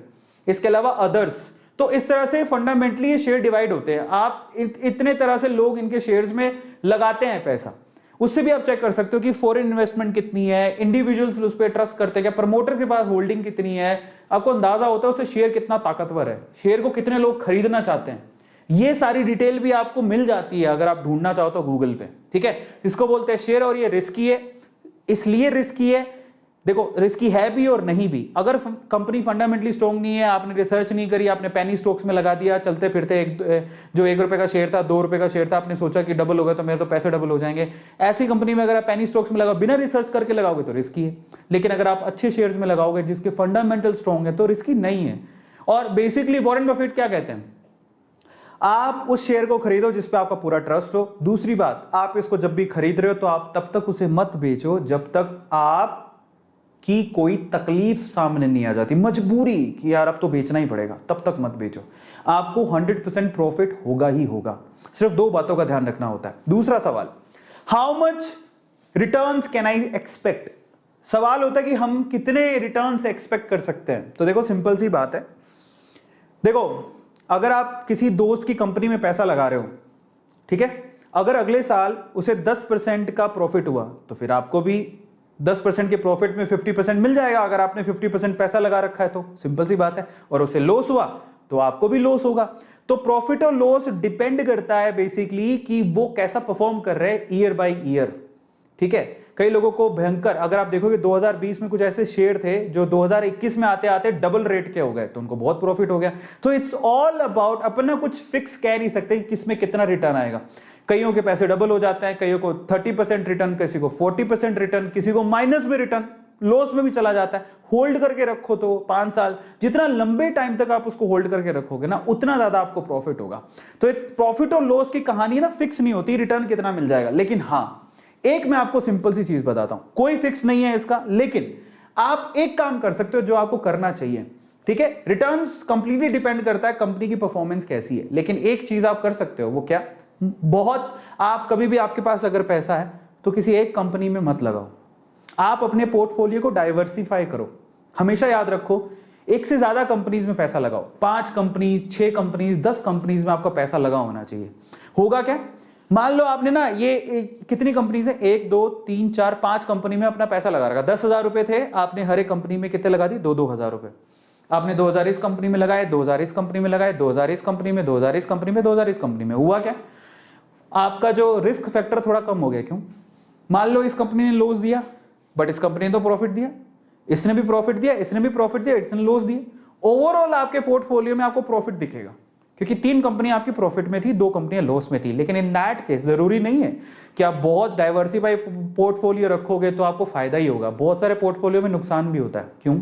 इसके अलावा अदर्स। तो इस तरह से फंडामेंटली ये शेयर डिवाइड होते हैं। आप इतने तरह से लोग इनके शेयर्स में लगाते हैं पैसा, उससे भी आप चेक कर सकते हो कि फॉरेन इन्वेस्टमेंट कितनी है, इंडिविजुअल्स उस पर ट्रस्ट करते हैं क्या, प्रमोटर के पास होल्डिंग कितनी है, आपको अंदाजा होता है उससे शेयर कितना ताकतवर है, शेयर को कितने लोग खरीदना चाहते हैं। ये सारी डिटेल भी आपको मिल जाती है अगर आप ढूंढना चाहो तो गूगल पे, ठीक है। इसको बोलते हैं शेयर, और ये रिस्की है। इसलिए रिस्की है, देखो रिस्की है भी और नहीं भी। अगर कंपनी फंडामेंटली स्ट्रॉन्ग नहीं है, आपने रिसर्च नहीं करी, आपने पेनी स्टॉक्स में लगा दिया, चलते फिरते जो 1 रुपए का शेयर था 2 रुपए का शेयर था, आपने सोचा कि डबल होगा तो मेरे तो पैसे डबल हो जाएंगे, ऐसी कंपनी में अगर आप पेनी स्टॉक्स में लगाओ बिना रिसर्च करके लगाओगे तो रिस्की है। लेकिन अगर आप अच्छे शेयर्स में लगाओगे जिसके फंडामेंटल स्ट्रॉन्ग है तो रिस्की नहीं है। और बेसिकली वॉरेन बफेट क्या कहते हैं, आप उस शेयर को खरीदो जिस पे आपका पूरा ट्रस्ट हो। दूसरी बात, आप इसको जब भी खरीद रहे हो तो आप तब तक उसे मत बेचो जब तक आप की कोई तकलीफ सामने नहीं आ जाती, मजबूरी कि यार अब तो बेचना ही पड़ेगा, तब तक मत बेचो। आपको 100% प्रॉफिट होगा ही होगा। सिर्फ 2 बातों का ध्यान रखना होता है। दूसरा सवाल, how much returns can I expect. सवाल होता है कि हम कितने रिटर्न्स एक्सपेक्ट कर सकते हैं। तो देखो सिंपल सी बात है, देखो अगर आप किसी दोस्त की कंपनी में पैसा लगा रहे हो, ठीक है, अगर अगले साल उसे 10% का प्रॉफिट हुआ तो फिर आपको भी 10% के प्रॉफिट में 50% मिल जाएगा। अगर आपने 50% पैसा लगा रखा है तो सिंपल सी बात है। और उसे लॉस हुआ तो आपको भी लॉस होगा। तो प्रॉफिट और लॉस डिपेंड करता है बेसिकली कि वो कैसा परफॉर्म कर रहे हैं ईयर बाय ईयर, ठीक है। कई लोगों को भयंकर, अगर आप देखोगे 2020 में कुछ ऐसे शेयर थे जो 2021 में आते आते डबल रेट के हो गए, तो उनको बहुत प्रॉफिट हो गया। तो इट्स ऑल अबाउट, अपन ना कुछ फिक्स कह नहीं सकते कि किसमें कितना रिटर्न आएगा। कईयों के पैसे डबल हो जाते हैं, कईयों को 30% रिटर्न, किसी को 40% रिटर्न, किसी को माइनस में रिटर्न, लॉस में भी चला जाता है। होल्ड करके रखो तो 5 साल, जितना लंबे टाइम तक आप उसको होल्ड करके रखोगे ना उतना ज्यादा आपको प्रॉफिट होगा। तो एक प्रॉफिट और लॉस की कहानी ना फिक्स नहीं होती, रिटर्न कितना मिल जाएगा। लेकिन हाँ, एक मैं आपको सिंपल सी चीज बताता हूं, कोई फिक्स नहीं है इसका, लेकिन आप एक काम कर सकते हो जो आपको करना चाहिए, ठीक है। रिटर्न्स कंप्लीटली डिपेंड करता है कंपनी की परफॉर्मेंस कैसी है, लेकिन एक चीज आप कर सकते हो, वो क्या, बहुत, आप कभी भी आपके पास अगर पैसा है तो किसी एक कंपनी में मत लगाओ, आप अपने पोर्टफोलियो को डाइवर्सिफाई करो। हमेशा याद रखो, एक से ज्यादा कंपनीज में पैसा लगाओ, 5 कंपनी, 6 कंपनीज, 10 कंपनीज में आपका पैसा लगा होना चाहिए। होगा क्या, मान लो आपने ना ये कितनी कंपनीज है, 1 2 3 4 5 कंपनी में अपना पैसा लगा रखा, 10,000 रुपए थे, आपने हर एक कंपनी में कितने लगा दी, 2-2 हजार रुपए। आपने 2000 इस कंपनी में लगाए, 2000 इस कंपनी में लगाए, 2000 इस कंपनी में, 2000 इस कंपनी में, 2000 इस कंपनी में। हुआ क्या, आपका जो रिस्क फैक्टर थोड़ा कम हो गया। क्यों, मान लो इस कंपनी ने लॉस दिया बट इस कंपनी ने तो प्रॉफिट दिया, इसने भी प्रॉफिट दिया, इसने भी प्रॉफिट दिया, इसने लॉस दिया। ओवरऑल आपके पोर्टफोलियो में आपको प्रॉफिट दिखेगा, क्योंकि 3 कंपनी आपकी प्रॉफिट में थी, 2 कंपनियां लॉस में थी। लेकिन इन दैट केस जरूरी नहीं है कि आप बहुत डाइवर्सिफाई पोर्टफोलियो रखोगे तो आपको फायदा ही होगा। बहुत सारे पोर्टफोलियो में नुकसान भी होता है। क्यों,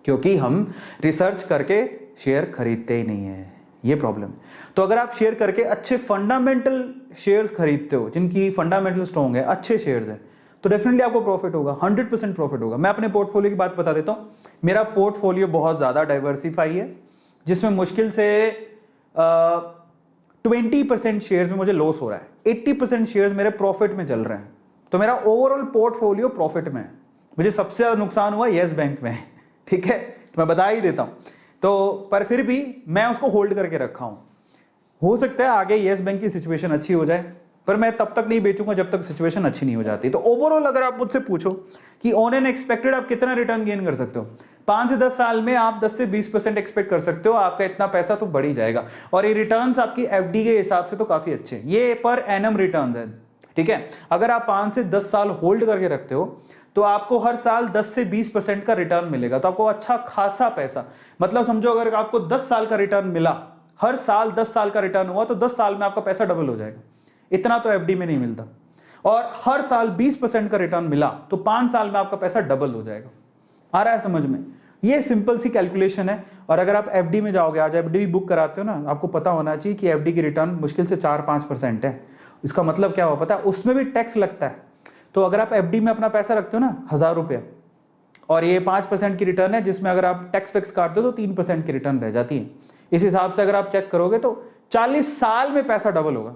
क्योंकि हम रिसर्च करके शेयर खरीदते ही नहीं है, ये प्रॉब्लम। तो अगर आप शेयर करके अच्छे फंडामेंटल शेयर्स खरीदते हो, जिनकी फंडामेंटल स्ट्रॉन्ग है, अच्छे शेयर्स हैं, तो डेफिनेटली आपको प्रॉफिट होगा, 100% प्रॉफिट होगा। मैं अपने पोर्टफोलियो की बात बता देता हूं। मेरा पोर्टफोलियो बहुत ज्यादा डाइवर्सिफाई है, जिसमें मुश्किल से 20% शेयर्स में मुझे लॉस हो रहा है, 80% शेयर्स मेरे प्रॉफिट में चल रहे हैं। तो मेरा ओवरऑल पोर्टफोलियो प्रॉफिट में है। मुझे सबसे ज्यादा नुकसान हुआ येस बैंक में, ठीक है, तो मैं बता ही देता हूं। तो पर फिर भी मैं उसको होल्ड करके रखा हूं। हो सकता है आगे येस बैंक की सिचुएशन अच्छी हो जाए, पर मैं तब तक नहीं बेचूंगा जब तक सिचुएशन अच्छी नहीं हो जाती। तो ओवरऑल अगर आप मुझसे पूछो कि ऑन एन एक्सपेक्टेड आप कितना रिटर्न गेन कर सकते हो, 5 से 10 साल में आप 10 से 20% एक्सपेक्ट कर सकते हो। आपका इतना पैसा तो बढ़ ही जाएगा। और ये रिटर्न्स आपकी एफडी के हिसाब से तो काफी अच्छे हैं, ये पर एनम रिटर्न्स है, ठीक है। अगर आप 5 से 10 साल होल्ड करके रखते हो तो आपको हर साल 10 से 20% का रिटर्न मिलेगा। तो आपको अच्छा खासा पैसा, मतलब समझो अगर आपको 10 साल का रिटर्न मिला, हर साल 10 साल का रिटर्न हुआ, तो 10 साल में आपका पैसा डबल हो जाएगा। इतना तो एफडी में नहीं मिलता। और हर साल 20% का रिटर्न मिला तो 5 साल में आपका पैसा डबल हो जाएगा। आ रहा है समझ में, ये सिंपल सी कैलकुलेशन है। और अगर आप एफडी में जाओगे, आज एफडी बुक कराते हो ना, आपको पता होना चाहिए कि एफडी की रिटर्न मुश्किल से 4-5% है। इसका मतलब क्या हुआ पता है, उसमें भी टैक्स लगता है। तो अगर आप एफडी में अपना पैसा रखते हो ना 1000 रुपये, और ये 5% की रिटर्न है, जिसमें अगर आप टैक्स वैक्स काट दो तो 3% की रिटर्न रह जाती है। इस हिसाब से अगर आप चेक करोगे तो 40 साल में पैसा डबल होगा,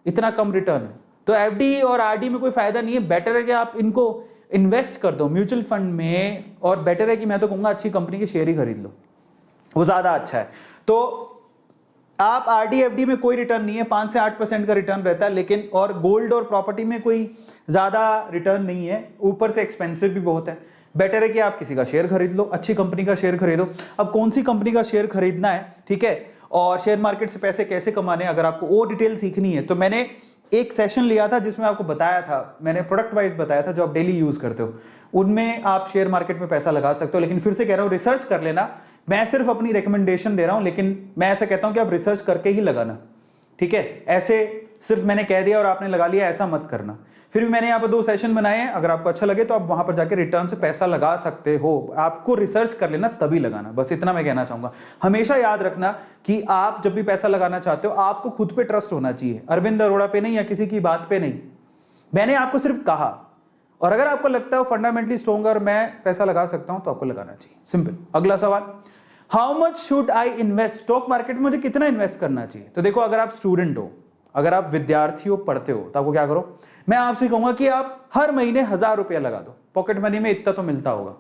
इतना कम रिटर्न है। तो एफडी और आरडी में कोई फायदा नहीं है। बेटर है कि आप इनको इन्वेस्ट कर दो म्यूचुअल फंड में, और बेटर है कि मैं तो कहूंगा अच्छी कंपनी के शेयर ही खरीद लो, वो ज्यादा अच्छा है। तो आप आरडी एफडी में कोई रिटर्न नहीं है, 5 से 8% का रिटर्न रहता है, लेकिन और गोल्ड और प्रॉपर्टी में कोई ज्यादा रिटर्न नहीं है, ऊपर से एक्सपेंसिव भी बहुत है। बेटर है कि आप किसी का शेयर खरीद लो, अच्छी कंपनी का शेयर खरीदो। अब कौन सी कंपनी का शेयर खरीदना है, ठीक है, और शेयर मार्केट से पैसे कैसे कमाने हैं, अगर आपको वो डिटेल सीखनी है तो मैंने एक सेशन लिया था जिसमें आपको बताया था, मैंने प्रोडक्ट वाइज बताया था जो आप डेली यूज करते हो, उनमें आप शेयर मार्केट में पैसा लगा सकते हो। लेकिन फिर से कह रहा हूं, रिसर्च कर लेना, मैं सिर्फ अपनी रिकमेंडेशन दे रहा हूं, लेकिन मैं ऐसा कहता हूं कि आप रिसर्च करके ही लगाना, ठीक है। ऐसे सिर्फ मैंने कह दिया और आपने लगा लिया, ऐसा मत करना। फिर भी मैंने यहाँ पर 2 सेशन बनाए हैं, अगर आपको अच्छा लगे तो आप वहां पर जाके रिटर्न से पैसा लगा सकते हो। आपको रिसर्च कर लेना तभी लगाना, बस इतना मैं कहना चाहूंगा। हमेशा याद रखना कि आप जब भी पैसा लगाना चाहते हो, आपको खुद पे ट्रस्ट होना चाहिए, अरविंद अरोड़ा पे नहीं या किसी की बात पे नहीं। मैंने आपको सिर्फ कहा, और अगर आपको लगता है फंडामेंटली स्ट्रॉन्ग और मैं पैसा लगा सकता हूं तो आपको लगाना चाहिए, सिंपल। अगला सवाल, how much should I invest stock market में, मुझे कितना इन्वेस्ट करना चाहिए। तो देखो, अगर आप स्टूडेंट हो, अगर आप विद्यार्थी हो, पढ़ते हो, तो आपको क्या करो, मैं आपसे कहूंगा कि आप हर महीने 1000 रुपया लगा दो। पॉकेट मनी में इतना तो मिलता होगा,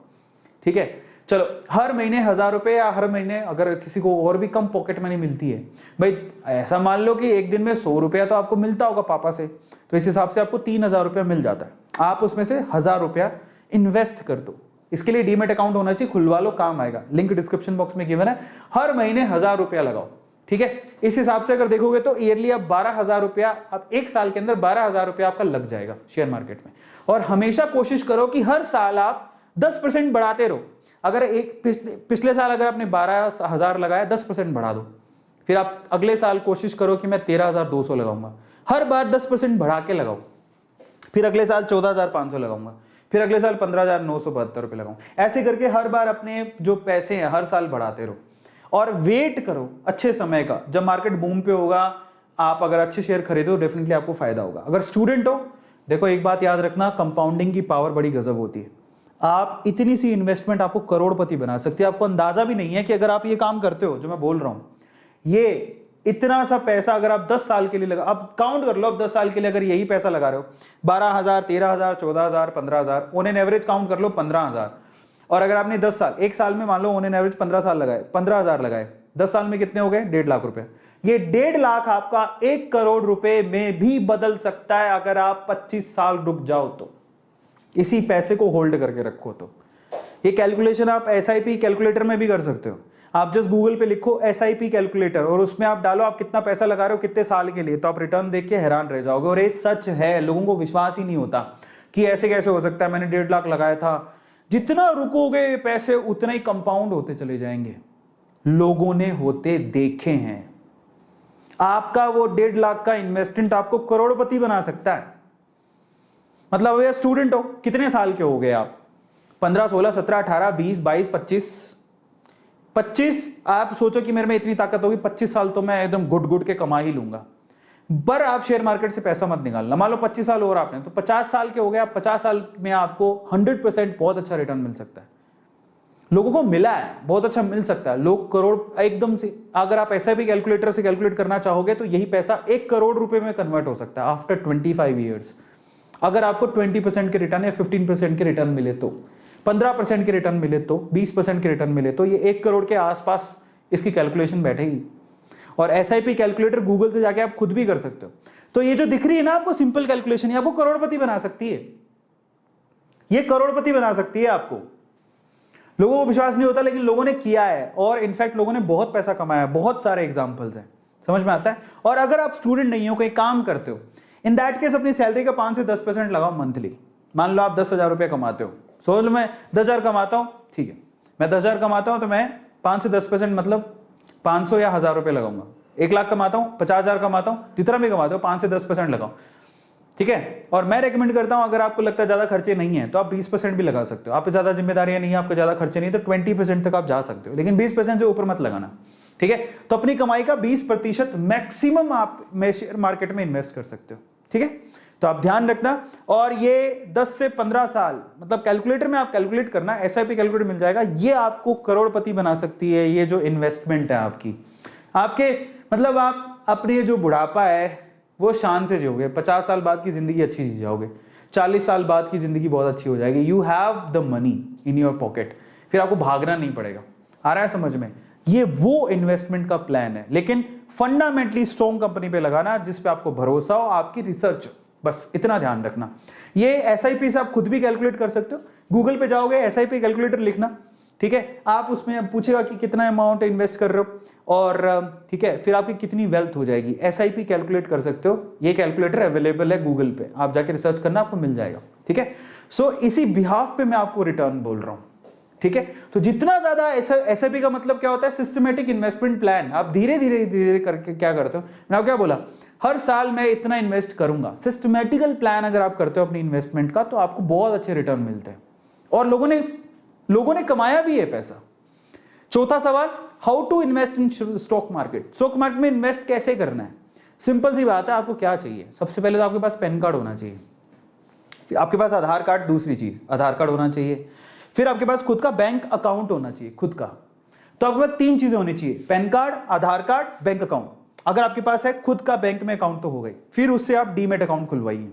ठीक है। चलो, हर महीने 1000 रुपये, या हर महीने अगर किसी को और भी कम पॉकेट मनी मिलती है, भाई ऐसा मान लो कि एक दिन में 100 रुपया तो आपको मिलता होगा पापा से, तो इस हिसाब से आपको 3000 रुपया मिल जाता है। आप उसमें से 1000 रुपया इन्वेस्ट कर दो। इसके लिए डीमेट अकाउंट होना चाहिए, खुलवा लो, काम आएगा। लिंक डिस्क्रिप्शन बॉक्स में गिवन है। हर महीने 1000 रुपया लगाओ, ठीक है। इस हिसाब से अगर देखोगे तो ईयरली आप 12000 रुपया, अब एक साल के अंदर 12000 रुपया आपका लग जाएगा शेयर मार्केट में। और हमेशा कोशिश करो कि हर साल आप 10% बढ़ाते रहो। अगर एक पिछले साल अगर आपने 12000 लगाया, 10% बढ़ा दो। फिर आप अगले साल कोशिश करो कि मैं 13200 लगाऊंगा, हर बार 10% बढ़ा के लगाओ। फिर अगले साल 14500 लगाऊंगा, फिर अगले साल 15972 रुपये लगाऊं। ऐसे करके हर बार अपने जो पैसे हैं हर साल बढ़ाते रहो, और वेट करो अच्छे समय का, जब मार्केट बूम पे होगा। आप अगर अच्छे शेयर खरीदो, डेफिनेटली आपको फायदा होगा। अगर स्टूडेंट हो, देखो एक बात याद रखना, कंपाउंडिंग की पावर बड़ी गजब होती है। आप इतनी सी इन्वेस्टमेंट आपको करोड़पति बना सकती है। आपको अंदाजा भी नहीं है कि अगर आप ये काम करते हो जो मैं बोल रहा हूं, ये इतना सा पैसा अगर आप 10 साल के लिए लगा, अब काउंट कर लो, अब 10 साल के लिए अगर यही पैसा लगा रहे हो, 12000, 13000, 14000, 15000, ऑन एन एवरेज काउंट कर लो 15000। और अगर आपने 10 साल, एक साल में मान लो ऑन एन एवरेज 15 साल लगाए, 15000 लगाए, 10 साल में कितने हो गए, 1.5 लाख रुपए। ये 1.5 लाख आपका 1 करोड़ रुपए में भी बदल सकता है अगर आप 25 साल रुक जाओ तो। इसी पैसे को होल्ड करके रखो तो। ये कैलकुलेशन आप SIP कैलकुलेटर में भी कर सकते हो। आप जस्ट गूगल पे लिखो SIP कैलकुलेटर और उसमें आप डालो आप कितना पैसा लगा रहे हो कितने साल के लिए, तो आप रिटर्न देख के हैरान रह जाओगे। और ये सच है, लोगों को विश्वास ही नहीं होता कि ऐसे कैसे हो सकता है, मैंने 1.5 लाख लगाया था। जितना रुकोगे पैसे उतना ही कंपाउंड होते चले जाएंगे। लोगों ने होते देखे हैं। आपका वो 1.5 लाख का इन्वेस्टमेंट आपको करोड़पति बना सकता है। मतलब ये स्टूडेंट हो, कितने साल के हो गए आप, 15, 16, 17, 18, 20, 22, 25। आप सोचो कि मेरे में इतनी ताकत होगी, 25 साल तो मैं एकदम गुड के कमा ही लूंगा। पर आप शेयर मार्केट से पैसा मत निकालना। मान लो 25 साल और आपने, तो 50 साल के हो गए आप, 50 साल में आपको 100% बहुत अच्छा रिटर्न मिल सकता है। लोगों को मिला है, बहुत अच्छा मिल सकता है। लोग करोड़ एकदम से, अगर आप SIP कैलकुलेटर से कैलकुलेट करना चाहोगे तो यही पैसा 1 करोड़ रुपए में कन्वर्ट हो सकता है आफ्टर 25 ईयर्स। अगर आपको 20% के रिटर्न या 15% के रिटर्न मिले तो, 15% के रिटर्न मिले तो, 20% के रिटर्न मिले तो, ये 1 करोड़ के आसपास इसकी कैलकुलेशन बैठेगी। और SIP कैलकुलेटर गूगल से जाके आप खुद भी कर सकते हो। तो ये जो दिख रही है ना आपको सिंपल कैलकुलेशन, ये आपको करोड़पति बना सकती है। ये करोड़पति बना सकती है आपको। लोगों को विश्वास नहीं होता, लेकिन लोगों ने किया है, और इनफैक्ट लोगों ने बहुत पैसा कमाया है। बहुत सारे एग्जाम्पल्स हैं, समझ में आता है। और अगर आप स्टूडेंट नहीं हो, कोई काम करते हो, इन दैट केस अपनी सैलरी का 5 से 10% लगाओ मंथली। मान लो आप 10,000 रुपये कमाते हो, सोच लो मैं 10,000 कमाता हूं, ठीक है, मैं 10,000 कमाता हूं तो मैं 5 से 10% मतलब 500 या 1000 रुपये लगाऊंगा। 1 लाख कमाता हूं, 50,000 कमाता हूं, जितना भी कमाते हो 5 से 10% लगाओ, ठीक है। और मैं रेकमेंड करता हूं, अगर आपको लगता है ज्यादा खर्चे नहीं है तो आप 20% भी लगा सकते हो। आप पे ज्यादा जिम्मेदारियां नहीं है, आपको ज्यादा खर्चे नहीं, तो 20% तक आप जा सकते हो, लेकिन 20% से ऊपर मत लगाना, ठीक है। तो अपनी कमाई का 20% मैक्सिमम आप शेयर मार्केट में इन्वेस्ट कर सकते हो, ठीक है। तो आप ध्यान रखना। और ये 10 से 15 साल, मतलब कैलकुलेटर में आप कैलकुलेट करना, SIP कैलकुलेटर मिल जाएगा, ये आपको करोड़पति बना सकती है। ये जो इन्वेस्टमेंट है आपकी, आपके मतलब आप अपने जो बुढ़ापा है वो शान से जियोगे। 50 साल बाद की जिंदगी अच्छी जी जाओगे, 40 साल बाद की जिंदगी बहुत अच्छी हो जाएगी। You have the money in your pocket, फिर आपको भागना नहीं पड़ेगा। आ रहा है समझ में? ये वो इन्वेस्टमेंट का प्लान है, लेकिन फंडामेंटली स्ट्रॉन्ग कंपनी पे लगाना जिस पे आपको भरोसा हो, आपकी रिसर्च, बस इतना ध्यान रखना। ये SIP से आप खुद भी कैलकुलेट कर सकते हो। गूगल पे जाओगे, SIP कैलकुलेटर लिखना, ठीक है, आप उसमें पूछेगा कि कितना अमाउंट इन्वेस्ट कर रहे हो, और ठीक है, फिर आपकी कितनी वेल्थ हो जाएगी, SIP कैलकुलेट कर सकते हो। ये कैलकुलेटर अवेलेबल है गूगल पे, आप जाके रिसर्च करना, आपको मिल जाएगा, ठीक है। सो इसी बिहाफ पे मैं आपको रिटर्न बोल रहा हूं, ठीक है। तो जितना ज्यादा SIP का मतलब क्या होता है? Systematic investment plan. आप धीरे धीरे धीरे करके क्या करते हो, मैंने आपको क्या बोला, हर साल मैं इतना इन्वेस्ट करूंगा। सिस्टमेटिकल प्लान अगर आप करते हो अपनी इन्वेस्टमेंट का, तो आपको बहुत अच्छे रिटर्न मिलते हैं, और लोगों ने कमाया भी है पैसा। चौथा सवाल, how to invest in stock market. Stock market में इन्वेस्ट कैसे करना है? सिंपल सी बात है, आपको क्या चाहिए? सबसे पहले तो आपके पास पैन कार्ड होना चाहिए, फिर आपके पास आधार कार्ड, दूसरी चीज आधार कार्ड होना चाहिए, फिर आपके पास खुद का बैंक अकाउंट होना चाहिए, खुद का। तो आपके पास 3 चीजें होनी चाहिए, पैन कार्ड, आधार कार्ड, बैंक अकाउंट। अगर आपके पास है खुद का बैंक में अकाउंट तो हो गई, फिर उससे आप डीमेट अकाउंट खुलवाइए।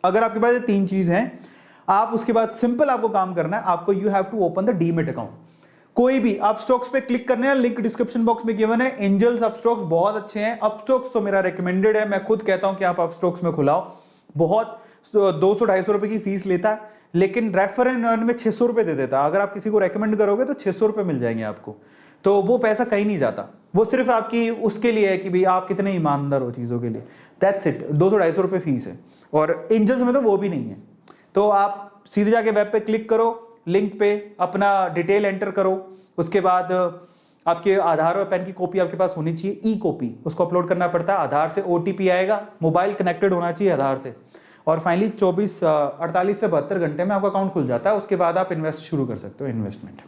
अगर आपके पास ये 3 चीज हैं, आप उसके बाद सिंपल आपको काम करना है, आपको you have to open the demat account. कोई भी आप स्टॉक्स पे क्लिक करने हैं, लिंक डिस्क्रिप्शन बॉक्स में गिवन है। एंजल्स अपस्टॉक्स बहुत अच्छे हैं, अपस्टॉक्स तो मेरा रिकमेंडेड है, मैं खुद कहता हूं कि आप अपस्टॉक्स में खुलाओ। बहुत 200-250 रुपए की फीस लेता है, लेकिन रेफर एंड अर्न में 600 रुपए दे देता है। अगर आप किसी को रेकमेंड करोगे तो 600 रुपए मिल जाएंगे आपको, तो वो पैसा कहीं नहीं जाता, वो सिर्फ आपकी उसके लिए है कि भाई आप कितने ईमानदार हो चीजों के लिए, दैट्स इट। 200-250 रुपए फीस है, और एंजल्स में तो वो भी नहीं है। तो आप सीधे जाके वेब पे क्लिक करो, लिंक पे अपना डिटेल एंटर करो, उसके बाद आपके आधार और पैन की कॉपी आपके पास होनी चाहिए, ई कॉपी, उसको अपलोड करना पड़ता है। आधार से OTP आएगा, मोबाइल कनेक्टेड होना चाहिए आधार से, और फाइनली 48 से 72 घंटे में आपका अकाउंट खुल जाता है। उसके बाद आप इन्वेस्ट शुरू कर सकते हो, इन्वेस्टमेंट।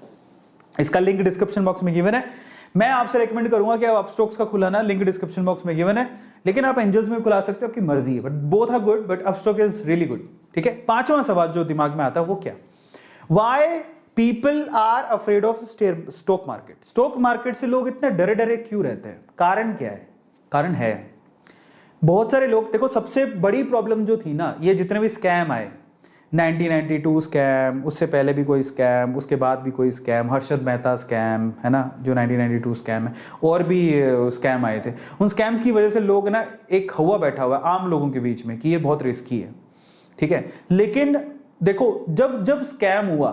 इसका लिंक डिस्क्रिप्शन बॉक्स में गिवन है। मैं आपसे रेकमेंड करूंगा कि आप अपस्टॉक्स का खुलाना, लिंक डिस्क्रिप्शन बॉक्स में गिवन है, लेकिन आप एंजल्स में खुला सकते हो, आपकी मर्जी है, but both are good, but Upstox is really good, ठीक है। 5वां सवाल जो दिमाग में आता है वो क्या, why people are afraid of stock market. Stock market से लोग इतने डरे डरे क्यों रहते हैं? कारण क्या है? कारण है बहुत सारे लोग, देखो सबसे बड़ी प्रॉब्लम जो थी ना, ये जितने भी स्कैम आए, 1992 स्कैम, उससे पहले भी कोई स्कैम, उसके बाद भी कोई स्कैम, हर्षद मेहता स्कैम है ना, जो 1992 स्कैम है, और भी स्कैम आए थे। उन स्कैम्स की वजह से लोग ना, एक हवा बैठा हुआ है आम लोगों के बीच में कि ये बहुत रिस्की है, ठीक है। लेकिन देखो, जब स्कैम हुआ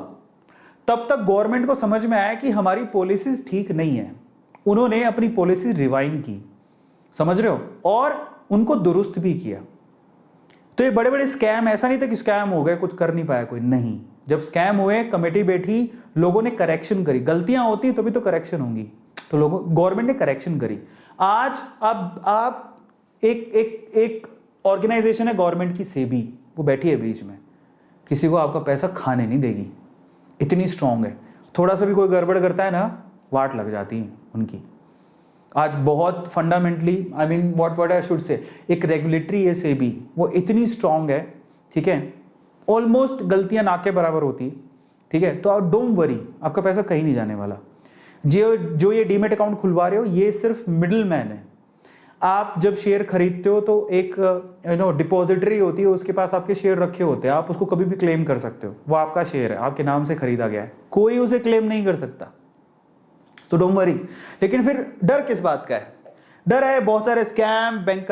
तब तक गवर्नमेंट को समझ में आया कि हमारी पॉलिसीज ठीक नहीं है। उन्होंने अपनी पॉलिसी रिवाइंड की, समझ रहे हो, और उनको दुरुस्त भी किया। तो ये बड़े बड़े स्कैम, ऐसा नहीं था कि स्कैम हो गए, कुछ कर नहीं पाया कोई, नहीं। जब स्कैम हुए, कमेटी बैठी, लोगों ने करेक्शन करी। गलतियां होती तभी तो करेक्शन होंगी, तो लोगों, गवर्नमेंट ने करेक्शन करी। आज अब आप एक ऑर्गेनाइजेशन है गवर्नमेंट की, सेबी, वो बैठी है बीच में, किसी को आपका पैसा खाने नहीं देगी, इतनी स्ट्रांग है। थोड़ा सा भी कोई गड़बड़ करता है ना, वाट लग जाती है उनकी। आज बहुत fundamentally, I mean what I should say, एक रेगुलेटरी है सेबी, वो इतनी स्ट्रांग है, ठीक है, ऑलमोस्ट गलतियां ना के बराबर होती, ठीक है। तो आप डोंट वरी, आपका पैसा कहीं नहीं जाने वाला। जो ये डीमेट अकाउंट खुलवा रहे हो, ये सिर्फ मिडिल मैन है। आप जब शेयर खरीदते हो तो एक डिपॉजिटरी होती है, उसके पास आपके शेयर रखे होते हैं, आप उसको कभी भी क्लेम कर सकते हो, वो आपका शेयर है, आपके नाम से खरीदा गया है, कोई उसे क्लेम नहीं कर सकता, तो डोंट वरी। लेकिन फिर डर किस बात का है? डर है बहुत सारे स्कैम, बैंक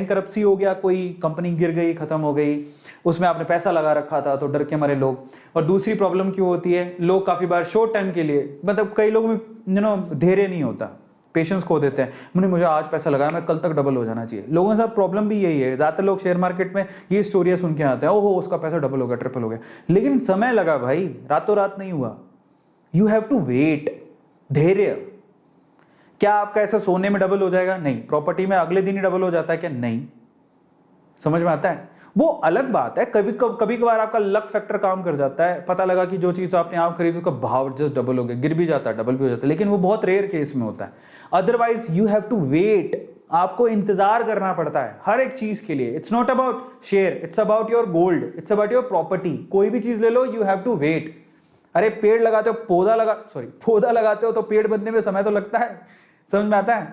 करप्सी हो गया, कोई कंपनी गिर गई, खत्म हो गई, उसमें आपने पैसा लगा रखा था, तो डर के मारे लोग। और दूसरी प्रॉब्लम क्यों होती है, लोग काफी बार शॉर्ट टाइम के लिए, मतलब कई लोगों में धैर्य नहीं होता, पेशेंस खो देते हैं, मुझे आज पैसा लगाया, मैं कल तक डबल हो जाना चाहिए। लोगों के साथ प्रॉब्लम भी यही है, ज्यादातर लोग शेयर मार्केट में ये स्टोरियां सुन के आते हैं, ओहो उसका पैसा डबल हो गया, ट्रिपल हो गया, लेकिन समय लगा भाई, रातों रात नहीं हुआ। यू हैव टू वेट, धैर्य। क्या आपका ऐसा सोने में डबल हो जाएगा? नहीं। प्रॉपर्टी में अगले दिन ही डबल हो जाता है क्या? नहीं। समझ में आता है? वो अलग बात है, कभी कभार आपका लक फैक्टर काम कर जाता है, पता लगा कि जो चीज आपने आप खरीदी उसका भाव जस्ट डबल हो गया, गिर भी जाता है, डबल भी हो जाता है, लेकिन वो बहुत रेयर केस में होता है। Otherwise you have to wait, आपको इंतजार करना पड़ता है हर एक चीज के लिए। It's not about share, it's about your gold, it's about your property. कोई भी चीज ले लो, यू हैव टू वेट। अरे पेड़ लगाते हो, पौधा लगाते हो तो पेड़ बनने में समय तो लगता है, समझ में आता है?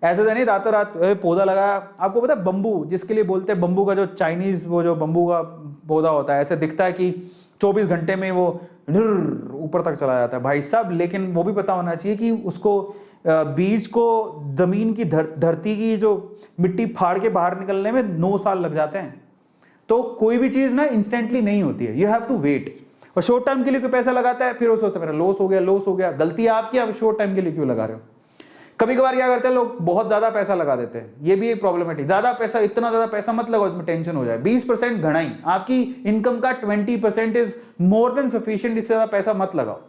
ऐसे तो नहीं रातों रात पौधा लगाया। आपको पता है बंबू, जिसके लिए बोलते हैं बंबू का जो चाइनीज वो जो बंबू का पौधा होता है, ऐसे दिखता है कि 24 घंटे में वो ऊपर तक चला जाता है भाई साहब। लेकिन वो भी पता होना चाहिए कि उसको बीज को जमीन की धरती की जो मिट्टी फाड़ के बाहर निकलने में 9 साल लग जाते हैं। तो कोई भी चीज ना इंस्टेंटली नहीं होती है, यू हैव टू वेट। और शॉर्ट टाइम के लिए कोई पैसा लगाता है, फिर वो सोचता है मेरा लॉस हो गया। गलती आपकी, आप शॉर्ट टाइम के लिए क्यों लगा रहे हो। कभी कभार क्या करते हैं लोग, बहुत ज्यादा पैसा लगा देते हैं, ये भी एक प्रॉब्लमेटिक। ज्यादा पैसा, इतना ज्यादा पैसा मत लगाओ इसमें टेंशन हो जाए। 20% घना ही, आपकी इनकम का 20% इज मोर देन सफिशिएंट, इससे ज्यादा पैसा मत लगाओ,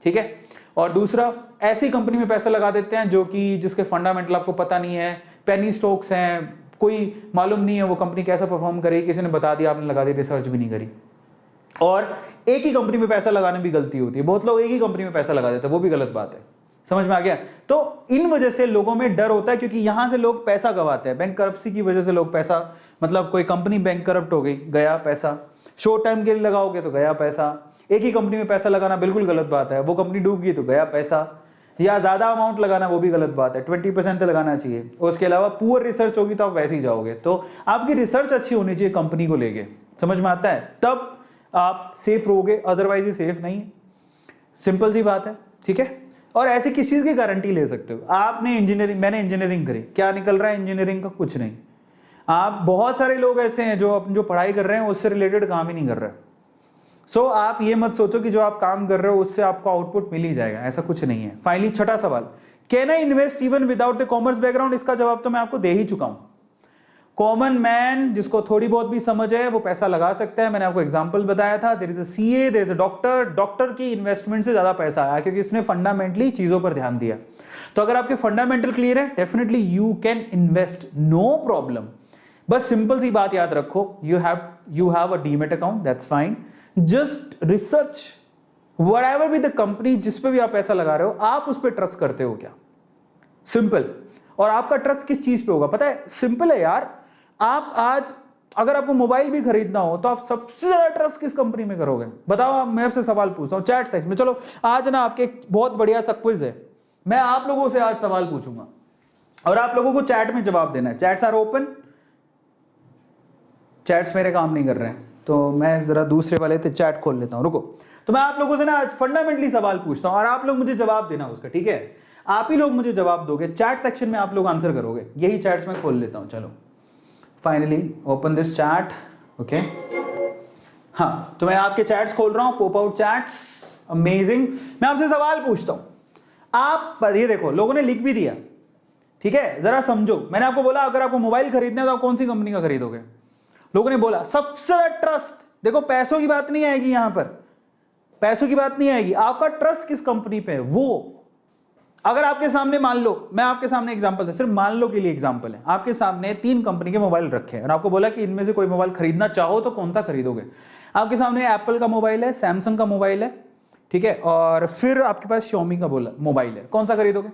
ठीक है। और दूसरा, ऐसी कंपनी में पैसा लगा देते हैं जो कि जिसके फंडामेंटल आपको पता नहीं है, पेनी स्टॉक्स हैं, कोई मालूम नहीं है वो कंपनी कैसा परफॉर्म करेगी, किसी ने बता दिया, आपने लगा दी, रिसर्च भी नहीं करी। और एक ही कंपनी में पैसा लगाने भी गलती होती है, बहुत लोग एक ही कंपनी में पैसा लगा देते हैं, वो भी गलत बात है। समझ में आ गया। तो इन वजह से लोगों में डर होता है, क्योंकि यहां से लोग पैसा गवाते हैं। बैंक करप्सी की वजह से लोग पैसा, मतलब कोई कंपनी बैंक करप्ट हो गई, गया पैसा। शॉर्ट टाइम के लिए लगाओगे तो गया पैसा। एक ही कंपनी में पैसा लगाना बिल्कुल गलत बात है, वो कंपनी डूब गई तो गया पैसा। या ज्यादा अमाउंट लगाना वो भी गलत बात है, 20% तो लगाना चाहिए। और उसके अलावा पुअर रिसर्च होगी तो आप वैसे ही जाओगे। तो आपकी रिसर्च अच्छी होनी चाहिए कंपनी को लेके, समझ में आता है, तब आप सेफ रहोगे, अदरवाइज ही सेफ नहीं है। सिंपल सी बात है, ठीक है। और ऐसी किस चीज की गारंटी ले सकते हो। आपने इंजीनियरिंग, मैंने इंजीनियरिंग करी, क्या निकल रहा है इंजीनियरिंग का, कुछ नहीं। आप, बहुत सारे लोग ऐसे हैं जो पढ़ाई कर रहे हैं उससे रिलेटेड काम ही नहीं कर रहे। सो आप ये मत सोचो कि जो आप काम कर रहे हो उससे आपको आउटपुट मिल ही जाएगा, ऐसा कुछ नहीं है। फाइनली छठा सवाल, can I invest even without the commerce background. इसका जवाब तो मैं आपको दे ही चुका हूं। कॉमन मैन जिसको थोड़ी बहुत भी समझ है वो पैसा लगा सकता है। मैंने आपको एग्जांपल बताया था, there is a CA, there is a doctor. Doctor की इन्वेस्टमेंट से ज्यादा पैसा आया क्योंकि उसने फंडामेंटली चीजों पर ध्यान दिया। तो अगर आपके फंडामेंटल क्लियर है, definitely you can invest, no problem. बस सिंपल सी बात याद रखो, you have a demat account, that's fine. Just research whatever be the company जिस पे भी आप पैसा लगा रहे हो, आप उस पर ट्रस्ट करते हो क्या, सिंपल। और आपका ट्रस्ट किस चीज पे होगा पता है, सिंपल है यार। आप आज अगर आपको मोबाइल भी खरीदना हो तो आप सबसे ज्यादा ट्रस्ट किस कंपनी में करोगे बताओ। मैं आपसे सवाल पूछता हूं चैट सेक्शन में। चलो आज ना आपके एक बहुत बढ़िया सा क्विज है, मैं आप लोगों से आज सवाल पूछूंगा और आप लोगों को चैट में जवाब देना है। Chats are open. चैट्स मेरे काम नहीं कर रहे हैं तो मैं जरा दूसरे वाले से चैट खोल लेता हूं, रुको। तो मैं आप लोगों से ना आज फंडामेंटली सवाल पूछता हूं और आप लोग मुझे जवाब देना उसका, ठीक है। आप ही लोग मुझे जवाब दोगे, चैट सेक्शन में आप लोग आंसर करोगे। यही चैट्स में खोल लेता हूं। चलो finally open this chat, okay. हाँ, तो मैं आपके चैट्स खोल रहा हूं, पॉप आउट चैट्स, अमेजिंग। मैं आपसे सवाल पूछता हूं, आप ये देखो लोगों ने लिख भी दिया, ठीक है। जरा समझो, मैंने आपको बोला अगर आपको मोबाइल खरीदना है तो आप कौन सी कंपनी का खरीदोगे। लोगों ने बोला सबसे ज्यादा ट्रस्ट। देखो पैसों की बात नहीं आएगी यहां पर, पैसों की बात नहीं आएगी, आपका ट्रस्ट किस कंपनी पे है वो। अगर आपके सामने मान लो, मैं आपके सामने एग्जांपल सिर्फ मान लो के लिए एग्जांपल है, आपके सामने 3 कंपनी के मोबाइल रखे हैं और आपको बोला कि इनमें से कोई मोबाइल खरीदना चाहो तो कौन सा खरीदोगे। आपके सामने एप्पल का मोबाइल है, सैमसंग का मोबाइल है, ठीक है, और फिर आपके पास Xiaomi का मोबाइल है, कौन सा खरीदोगे।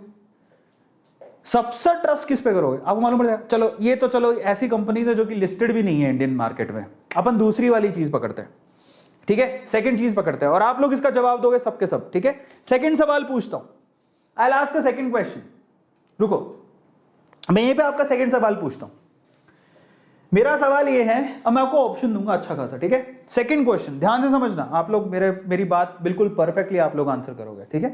सबसे ट्रस्ट किस पे करोगे आपको मालूम पड़ जाएगा। चलो ये तो चलो ऐसी कंपनीज है जो कि लिस्टेड भी नहीं है इंडियन मार्केट में। अपन दूसरी वाली चीज पकड़ते हैं, ठीक है, सेकंड चीज पकड़ते हैं और आप लोग इसका जवाब दोगे सबके सब, ठीक है। सेकंड सवाल पूछता हूं, I'll ask a second question। रुको, मैं यहीं पे आपका सेकंड सवाल पूछता हूं। मेरा सवाल ये है, अब मैं आपको ऑप्शन दूंगा अच्छा खासा, ठीक है। सेकंड क्वेश्चन ध्यान से समझना, आप लोग मेरी बात बिल्कुल परफेक्टली आप लोग आंसर करोगे, ठीक है।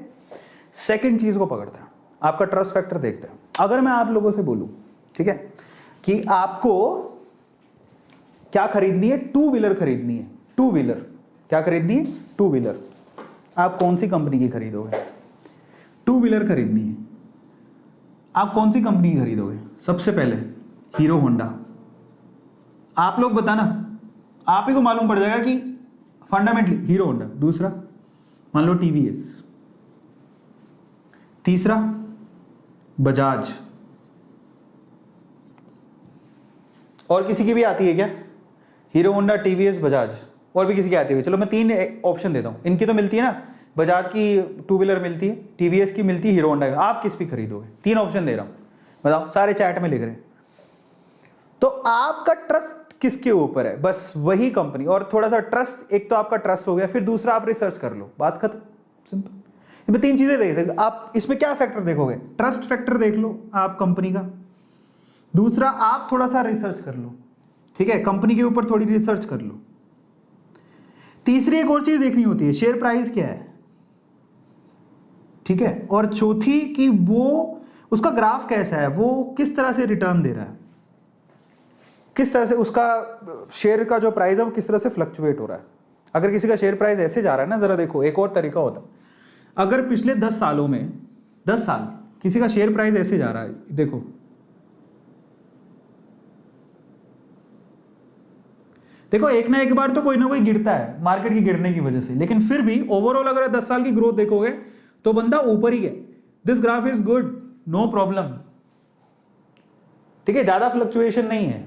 सेकंड चीज को पकड़ते हैं, आपका ट्रस्ट फैक्टर देखते हैं। अगर मैं आप लोगों से बोलूं, ठीक है, कि आपको क्या खरीदनी है, 2 व्हीलर खरीदनी है, 2 व्हीलर क्या खरीदनी है, 2 व्हीलर, आप कौन सी कंपनी की खरीदोगे। 2 व्हीलर खरीदनी है, आप कौन सी कंपनी की खरीदोगे। सबसे पहले हीरो होंडा, आप लोग बताना, आप ही को मालूम पड़ जाएगा कि फंडामेंटली हीरो होंडा। दूसरा मान लो टीवीएस, तीसरा बजाज, और किसी की भी आती है क्या, हीरो होंडा, टीवीएस, बजाज, और भी किसी की आती है। चलो मैं 3 ऑप्शन देता हूं, इनकी तो मिलती है ना, बजाज की 2 व्हीलर मिलती है, टीवीएस की मिलती है, हीरो होंडा की, आप किस भी खरीदोगे। 3 ऑप्शन दे रहा हूं, बताओ, सारे चैट में लिख रहे हैं। तो आपका ट्रस्ट किसके ऊपर है, बस वही कंपनी। और थोड़ा सा ट्रस्ट, एक तो आपका ट्रस्ट हो गया, फिर दूसरा आप रिसर्च कर लो, बात खत्म, सिंपल। इसमें 3 चीजें देखते आप। इसमें क्या फैक्टर देखोगे? ट्रस्ट फैक्टर देख लो आप कंपनी का। दूसरा, आप थोड़ा सा रिसर्च कर लो, ठीक है, कंपनी के ऊपर थोड़ी रिसर्च कर लो। तीसरी एक और चीज देखनी होती है, शेयर प्राइस क्या है, ठीक है। और चौथी कि वो उसका ग्राफ कैसा है, वो किस तरह से रिटर्न दे रहा है, किस तरह से उसका शेयर का जो प्राइस है वो किस तरह से फ्लक्चुएट हो रहा है। अगर किसी का शेयर प्राइस ऐसे जा रहा है ना, जरा देखो, एक और तरीका होता है, अगर पिछले 10 सालों में 10 साल किसी का शेयर प्राइस ऐसे जा रहा है, देखो देखो, एक ना एक बार तो कोई ना कोई गिरता है मार्केट की गिरने की वजह से, लेकिन फिर भी ओवरऑल अगर 10 साल की ग्रोथ देखोगे तो बंदा ऊपर ही है। This graph is good, no problem, ठीक है, ज्यादा फ्लक्चुएशन नहीं है,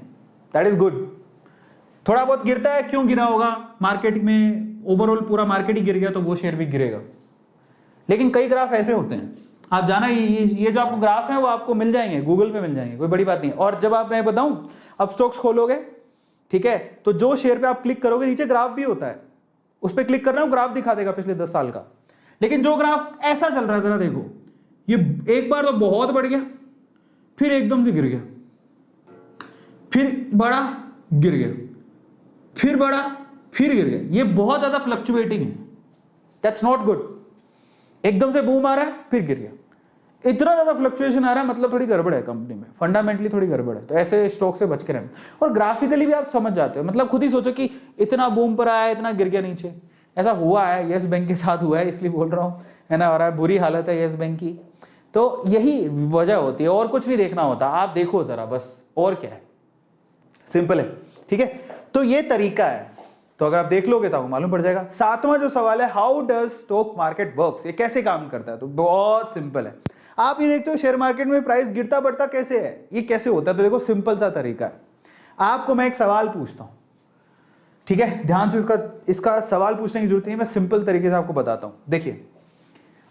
दैट इज गुड। थोड़ा बहुत गिरता है, क्यों गिरा होगा, मार्केट में ओवरऑल पूरा मार्केट ही गिर गया तो वो शेयर भी गिरेगा। लेकिन कई ग्राफ ऐसे होते हैं, आप जाना ये जो आपको ग्राफ है वो आपको मिल जाएंगे, गूगल पे मिल जाएंगे, कोई बड़ी बात नहीं। और जब आप, मैं बताऊं, अब स्टॉक्स खोलोगे, ठीक है, तो जो शेयर पे आप क्लिक करोगे नीचे ग्राफ भी होता है, उस पर क्लिक करना, ग्राफ दिखा देगा पिछले 10 साल का। लेकिन जो ग्राफ ऐसा चल रहा है, जरा देखो, ये एक बार तो बहुत बढ़ गया, फिर एकदम से गिर गया, फिर बड़ा गिर गया, फिर बड़ा, फिर गिर गया। ये बहुत ज्यादा फ्लक्चुएटिंग है, दैट्स नॉट गुड। एकदम से बूम आ रहा है, फिर गिर गया, इतना ज्यादा फ्लक्चुएशन आ रहा है, मतलब थोड़ी गड़बड़ है कंपनी में, फंडामेंटली थोड़ी गड़बड़ है। तो ऐसे स्टॉक से बच के रहना। और ग्राफिकली भी आप समझ जाते हो, मतलब खुद ही सोचो कि इतना बूम पर आया, इतना गिर गया नीचे, ऐसा हुआ है, यस बैंक के साथ हुआ है, इसलिए बोल रहा हूँ, है ना। और बुरी हालत है यस बैंक की, तो यही वजह होती है, और कुछ नहीं देखना होता, आप देखो जरा बस, और क्या है, सिंपल है, ठीक है। तो ये तरीका है, तो अगर आप देख लोगे तो आपको मालूम पड़ जाएगा। 7वां जो सवाल है, how does stock market works, ये कैसे काम करता है, तो बहुत सिंपल है। आप ये देखते हो शेयर मार्केट में प्राइस गिरता बढ़ता कैसे है, ये कैसे होता है, तो देखो सिंपल सा तरीका है। आपको मैं एक सवाल पूछता हूं, ठीक है, ध्यान से इसका सवाल पूछने की जरूरत नहीं है, मैं सिंपल तरीके से आपको बताता हूं। देखिए,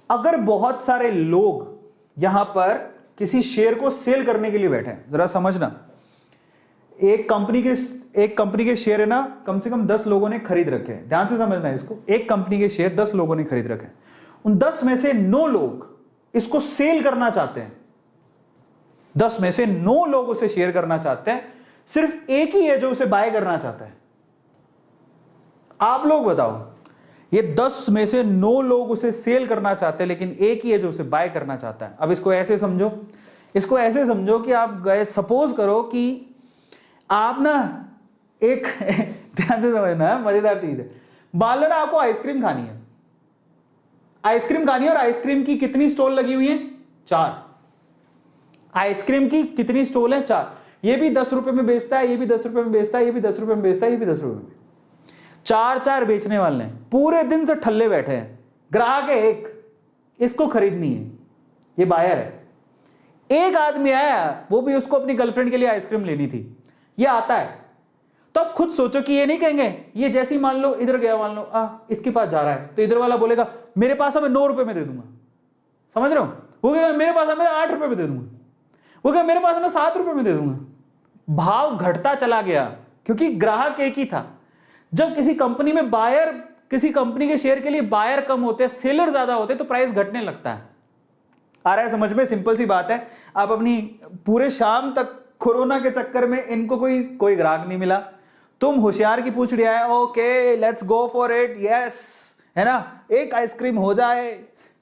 अगर बहुत सारे लोग यहां पर किसी शेयर को सेल करने के लिए बैठे हैं, जरा समझना, एक कंपनी के शेयर है ना, कम से कम 10 लोगों ने खरीद रखे हैं, ध्यान से समझना है इसको। एक कंपनी के शेयर 10 लोगों ने खरीद रखे हैं, उन 10 में से 9 लोग इसको सेल करना चाहते हैं, 10 में से 9 लोग उसे शेयर करना चाहते हैं, सिर्फ एक ही है जो उसे बाय करना चाहता है। आप लोग बताओ, ये 10 में से 9 लोग उसे सेल करना चाहते हैं, लेकिन एक ही है जो उसे बाय करना चाहता है। अब इसको ऐसे समझो, कि आप गए, सपोज करो कि आप ना एक ध्यान से समझना है, मजेदार चीज है, मान लो ना आपको आइसक्रीम खानी है, और आइसक्रीम की कितनी स्टॉल लगी हुई है, 4। आइसक्रीम की कितनी स्टॉल है, 4। ये भी 10 रुपए में बेचता है, ये भी 10 रुपए में बेचता है, ये भी 10 रुपए में बेचता है, ये भी 10 रुपए में, 4 बेचने वाले हैं, पूरे दिन से ठल्ले बैठे हैं। ग्राहक है एक, इसको खरीदनी है, ये बायर है। एक आदमी आया, वो भी उसको अपनी गर्लफ्रेंड के लिए आइसक्रीम लेनी थी, ये आता है, तो आप खुद सोचो कि ये नहीं कहेंगे, ये जैसे ही मान लो इधर गया, मान लो इसके पास जा रहा है, तो इधर वाला बोलेगा मेरे पास मैं 9 रुपए में दे दूंगा, समझ रहे हो, वो कहेगा मेरे पास मैं 8 रुपए में दे दूंगा, वो कहेगा मेरे पास मैं 7 रुपए में दे दूंगा। भाव घटता चला गया, क्योंकि ग्राहक एक ही था। जब किसी कंपनी में बायर, किसी कंपनी के शेयर के लिए बायर कम होते हैं, सेलर ज्यादा होते हैं, तो प्राइस घटने लगता है। आ रहा है समझ में, सिंपल सी बात है। आप अपनी पूरे शाम तक कोरोना के चक्कर में इनको कोई ग्राहक नहीं मिला, तुम होशियार की पूछ लिया है, okay let's go for it, yes, है ना, एक आइसक्रीम हो जाए,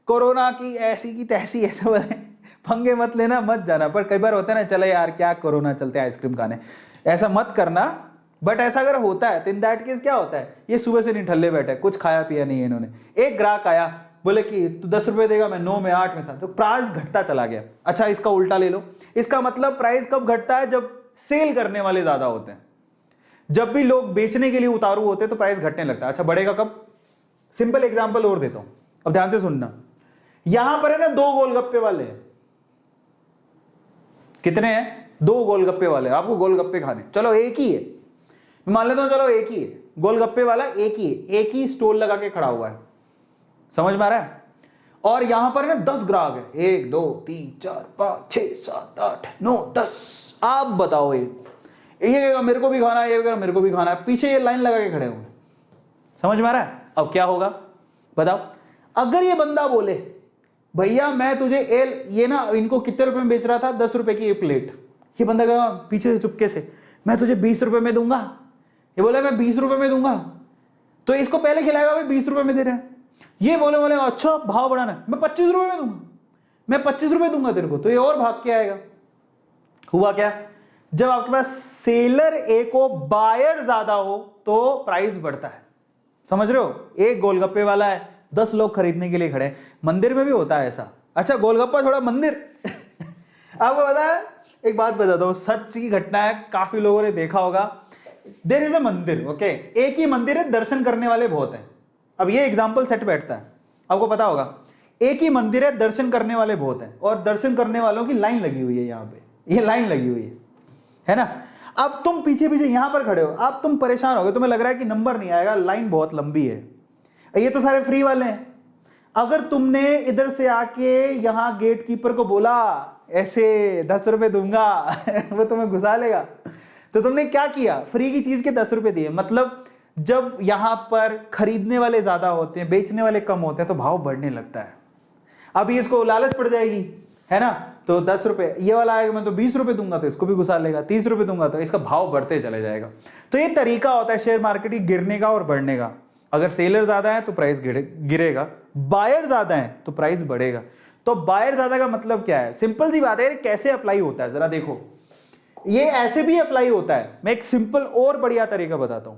कोरोना की ऐसी की तैसी, ऐसे बोले, पंगे मत लेना, मत जाना। पर कई बार होता है ना, चले यार क्या कोरोना चलते हैं आइसक्रीम खाने, ऐसा मत करना। बट ऐसा अगर होता है तो इन दैट केस क्या होता है, ये सुबह से नहीं ठल्ले बैठे, कुछ खाया पिया नहीं है इन्होंने। एक ग्राहक आया, बोले कि तू 10 रुपए देगा, मैं 9 में 8 में 7, तो प्राइस घटता चला गया। अच्छा, इसका उल्टा ले लो, इसका मतलब प्राइस कब घटता है, जब सेल करने वाले ज्यादा होते हैं, जब भी लोग बेचने के लिए उतारू होते हैं तो प्राइस घटने लगता है। अच्छा, बढ़ेगा कब? सिंपल एग्जांपल और देता हूं, अब ध्यान से सुनना। यहां पर है ना 2 गोलगप्पे वाले हैं, कितने हैं? 2 गोलगप्पे वाले, आपको गोलगप्पे खाने, चलो एक ही है, मान लेता हूं, चलो एक ही है, गोलगप्पे वाला एक ही है, एक ही स्टॉल लगा के खड़ा हुआ है, समझ में आ रहा है। और यहां पर ना 10 ग्राहक है, 1 2 3 4 5 6 7 8 9 10। आप बताओ, ये मेरे को भी खाना है, ये मेरे को भी खाना है, पीछे ये लाइन लगा के खड़े हुए, समझ में आ रहा है। अब क्या होगा बताओ, अगर ये बंदा बोले भैया मैं तुझे ये ना इनको कितने रुपए में बेच रहा था, 10 रुपए की ये प्लेट। ये बंदा कहा पीछे से चुपके से, मैं तुझे 20 रुपए में दूंगा। ये बोला मैं 20 रुपए में दूंगा, तो इसको पहले खिलाएगा भाई 20 रुपए में दे रहे हैं। ये बोले अच्छा भाव बढ़ाना है, मैं 25 रुपए में दूंगा, मैं 25 रुपए दूंगा तेरे को, तो ये और भाग के आएगा। हुआ क्या, जब आपके पास सेलर ए को बायर ज्यादा हो तो प्राइस बढ़ता है। समझ रहे हो, एक गोलगप्पे वाला है, 10 लोग खरीदने के लिए खड़े हैं। मंदिर में भी होता है ऐसा। अच्छा गोलगप्पा थोड़ा मंदिर आपको पता है, एक बात बताता हूं, सच की घटना है, काफी लोगों ने देखा होगा। देयर इज अ मंदिर, ओके, एक ही मंदिर है, दर्शन करने वाले बहुत हैं। अब ये एग्जाम्पल सेट बैठता है, आपको पता होगा, एक ही मंदिर है, दर्शन करने वाले बहुत हैं, और दर्शन करने वालों की लाइन लगी हुई है। यहाँ पे ये लाइन लगी हुई है ना। अब तुम पीछे पीछे यहां पर खड़े हो, अब तुम परेशान हो गए, तुम्हें लग रहा है कि नंबर नहीं आएगा, लाइन बहुत लंबी है, ये तो सारे फ्री वाले हैं। अगर तुमने इधर से आके यहां गेट कीपर को बोला ऐसे 10 रुपए दूंगा वो तुम्हें घुसा लेगा। तो तुमने क्या किया, फ्री की चीज के 10 रुपए दिए। मतलब जब यहां पर खरीदने वाले ज्यादा होते हैं, बेचने वाले कम होते हैं, तो भाव बढ़ने लगता है। अभी इसको लालच पड़ जाएगी, है ना, तो 10 रुपए, ये वाला आएगा मैं तो 20 रुपए दूंगा, तो इसको भी घुसा लेगा, 30 रुपए दूंगा, तो इसका भाव बढ़ते चले जाएगा। तो ये तरीका होता है शेयर मार्केट की गिरने का और बढ़ने का। अगर सेलर ज्यादा है तो प्राइस गिरेगा, बायर ज्यादा है तो प्राइस बढ़ेगा। तो बायर ज्यादा का मतलब क्या है, सिंपल सी बात है, कैसे अप्लाई होता है जरा देखो। ये ऐसे भी अप्लाई होता है, मैं एक सिंपल और बढ़िया तरीका बताता हूं।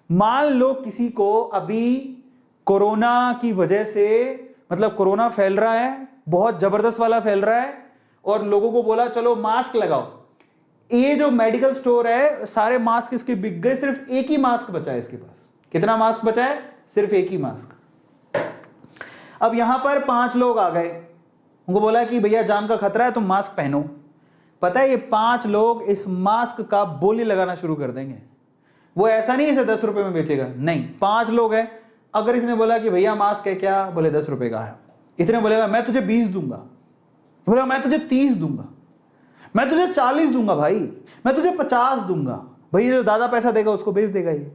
मान लो किसी को अभी कोरोना की वजह से, मतलब कोरोना फैल रहा है, बहुत जबरदस्त वाला फैल रहा है, और लोगों को बोला चलो मास्क लगाओ। ये जो मेडिकल स्टोर है, सारे मास्क इसके बिक गए, सिर्फ एक ही मास्क बचा है इसके पास। कितना मास्क बचा है, सिर्फ एक ही मास्क। अब यहां पर 5 लोग आ गए, उनको बोला कि भैया जान का खतरा है, तुम मास्क पहनो। पता है ये 5 लोग इस मास्क का बोली लगाना शुरू कर देंगे। वो ऐसा नहीं इसे 10 रुपए में बेचेगा, नहीं, 5 लोग हैं। अगर इसने बोला कि भैया मास्क है क्या, बोले 10 रुपए का है, इतने बोलेगा मैं तुझे 20 दूंगा, बोलेगा मैं तुझे 30 दूंगा, मैं तुझे 40 दूंगा भाई, मैं तुझे 50 दूंगा। भाई जो ज्यादा पैसा देगा उसको बेच देगा ये।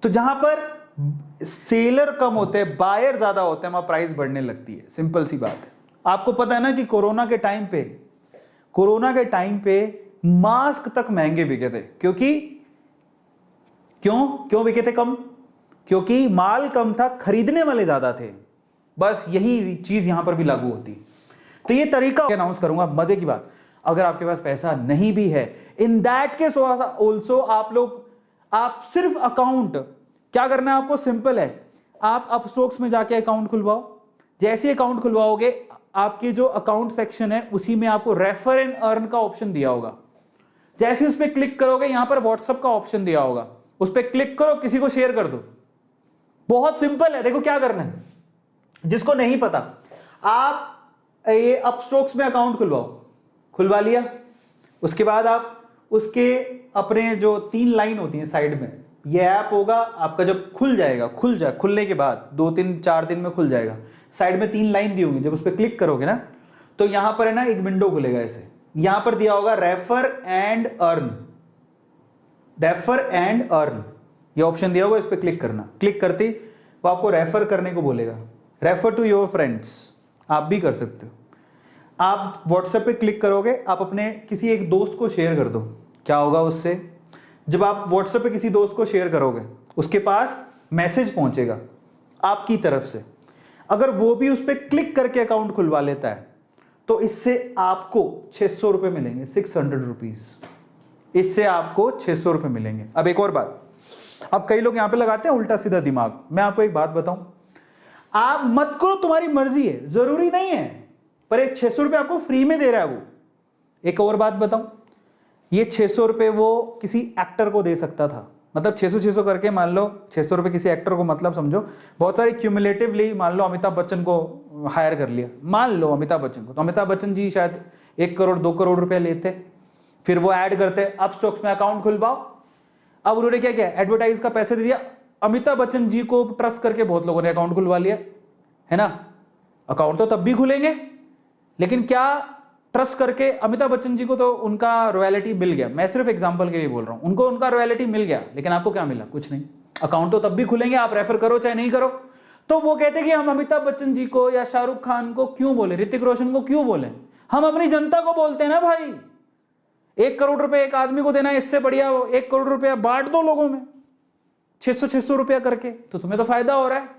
तो जहां पर सेलर कम होते हैं, बायर ज्यादा होते हैं, वहां प्राइस बढ़ने लगती है। सिंपल सी बात है। आपको पता है ना कि कोरोना के टाइम पे मास्क तक महंगे बिके थे, क्योंकि क्यों बिके थे कम, क्योंकि माल कम था, खरीदने वाले ज्यादा थे। बस यही चीज यहां पर भी लागू होती है। तो ये तरीका अनाउंस करूंगा, मजे की बात, अगर आपके पास पैसा नहीं भी है, इन दैट केस ऑल्सो आप सिर्फ अकाउंट, क्या करना है आपको, सिंपल है, आप अपस्टॉक्स में जाके अकाउंट खुलवाओ। जैसे अकाउंट खुलवाओगे, आपके जो अकाउंट सेक्शन है उसी में आपको रेफर एंड अर्न का ऑप्शन दिया होगा। जैसे उस पर क्लिक करोगे, यहां पर व्हाट्सएप का ऑप्शन दिया होगा, उस पर क्लिक करो, किसी को शेयर कर दो। बहुत सिंपल है, देखो क्या करना है। जिसको नहीं पता, आप ये अपस्टॉक्स में अकाउंट खुलवा लिया, उसके बाद आप उसके अपने जो 3 लाइन होती हैं साइड में, ये ऐप होगा आपका, जब खुलने के बाद 2-3-4 दिन में खुल जाएगा। साइड में 3 लाइन दी होंगी, जब उस पर क्लिक करोगे ना, तो यहां पर है ना एक विंडो खुलेगा ऐसे, यहां पर दिया होगा रेफर एंड अर्न, ये ऑप्शन दिया होगा, इस पर क्लिक करना। क्लिक करते वो आपको रेफर करने को बोलेगा, रेफर टू योर फ्रेंड्स, आप भी कर सकते हो। आप व्हाट्सएप पे क्लिक करोगे, आप अपने किसी एक दोस्त को शेयर कर दो। क्या होगा उससे, जब आप व्हाट्सएप पे किसी दोस्त को शेयर करोगे, उसके पास मैसेज पहुंचेगा आपकी तरफ से। अगर वो भी उस पर क्लिक करके अकाउंट खुलवा लेता है, तो इससे आपको 600 रुपए मिलेंगे, 600 रुपीज, इससे आपको 600 रुपए मिलेंगे। अब एक और बात, अब कई लोग यहां पे लगाते हैं उल्टा सीधा दिमाग। मैं आपको एक बात बताऊं, आप मत करो, तुम्हारी मर्जी है, जरूरी नहीं है, पर एक 600 रुपए आपको फ्री में दे रहा है वो। एक और बात बताऊं, ये 600 रुपए वो किसी एक्टर को दे सकता था, मतलब 600 करके, मान लो 600 रुपए किसी एक्टर को, मतलब समझो बहुत सारी क्यूमुलेटिवली, मान लो अमिताभ बच्चन को हायर कर लिया, मान लो अमिताभ बच्चन को, तो अमिताभ बच्चन जी शायद 1 करोड़ 2 करोड़ रुपए लेते, फिर वो ऐड करते, अब स्टॉक्स में अकाउंट खुलवाओ। अब उन्होंने क्या किया, एडवर्टाइज का पैसे दे दिया, अमिताभ बच्चन जी को ट्रस्ट करके बहुत लोगों ने अकाउंट खुलवा लिया, है ना। अकाउंट तो तब भी खुलेंगे, लेकिन क्या ट्रस्ट करके अमिताभ बच्चन जी को तो उनका रॉयल्टी मिल गया, मैं सिर्फ एग्जांपल के लिए बोल रहा हूं, उनको उनका रॉयल्टी मिल गया, लेकिन आपको क्या मिला, कुछ नहीं। अकाउंट तो तब भी खुलेंगे, आप रेफर करो चाहे नहीं करो। तो वो कहते कि हम अमिताभ बच्चन जी को या शाहरुख खान को क्यों बोले, ऋतिक रोशन को क्यों बोले? हम अपनी जनता को बोलते हैं ना भाई। 1 करोड़ रुपए एक आदमी को देना है, इससे बढ़िया 1 करोड़ रुपया बांट दो लोगों में 600 रुपया करके, तो तुम्हें तो फायदा हो रहा है।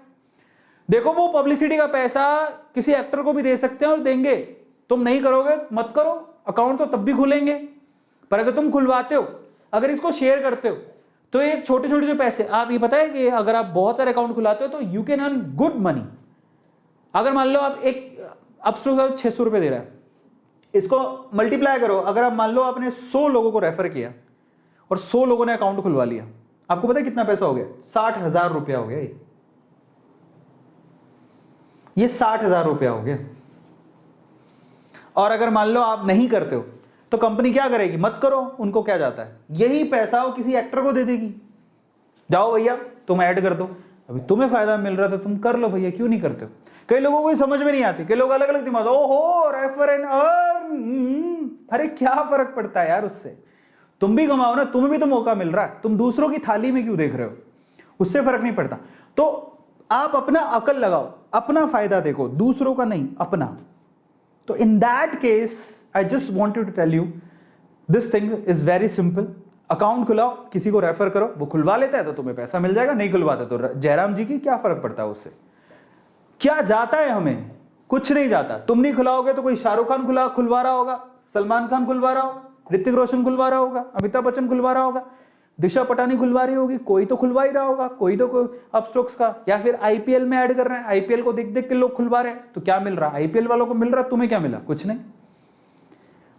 देखो वो पब्लिसिटी का पैसा किसी एक्टर को भी दे सकते हैं और देंगे। तुम नहीं करोगे मत करो, अकाउंट तो तब भी खुलेंगे। पर अगर तुम खुलवाते हो, अगर इसको शेयर करते हो, तो ये छोटे छोटे जो पैसे, आप ये पता है कि अगर आप बहुत सारे अकाउंट खुलाते हो तो you can earn good money. अगर मान लो आप एक अपस्टॉक्स 600 रुपए दे रहा है, इसको मल्टीप्लाई करो। अगर आप मान लो आपने 100 लोगों को रेफर किया और 100 लोगों ने अकाउंट खुलवा लिया, आपको पता है कितना पैसा हो गया? 60,000 रुपया हो गया। ये 60,000 रुपया हो गया। और अगर मान लो आप नहीं करते हो तो कंपनी क्या करेगी? मत करो, उनको क्या जाता है, यही पैसा वो किसी एक्टर को दे देगी। जाओ भैया तुम ऐड कर दो, अभी तुम्हें फायदा मिल रहा था तुम कर लो भैया, क्यों नहीं करते हो? कई लोगों को समझ में नहीं आती, कई लोग अलग अलग दिमाग, ओहो रेफर एंड अर्न, अरे क्या फर्क पड़ता है यार उससे? तुम भी कमाओ ना, तुम्हें भी तो मौका मिल रहा है, तुम दूसरों की थाली में क्यों देख रहे हो? उससे फर्क नहीं पड़ता। तो आप अपना अकल लगाओ, अपना फायदा देखो, दूसरों का नहीं, अपना। तो in that case I just wanted to tell you this thing is very simple. Account खुलाओ, किसी को रेफर करो, वो खुलवा लेता है तो तुम्हें पैसा मिल जाएगा, नहीं खुलवाता तो जयराम जी की क्या फर्क पड़ता है उससे? क्या जाता है हमें? कुछ नहीं जाता। तुम नहीं खुलाओगे तो कोई शाहरुख खान खुलवा रहा होगा, सलमान खान खुलवा रहा होगा, ऋतिक रोशन खुलवा रहा होगा, अमिताभ बच्चन खुलवा रहा होगा, दिशा पटानी खुलवा रही होगी, कोई तो खुलवा ही रहा होगा, कोई तो अपस्टॉक्स का, या फिर आईपीएल में ऐड कर रहे हैं, आईपीएल को देख देख के लोग खुलवा रहे हैं, तो क्या मिल रहा है? आईपीएल वालों को मिल रहा है, तुम्हें क्या मिला? कुछ नहीं।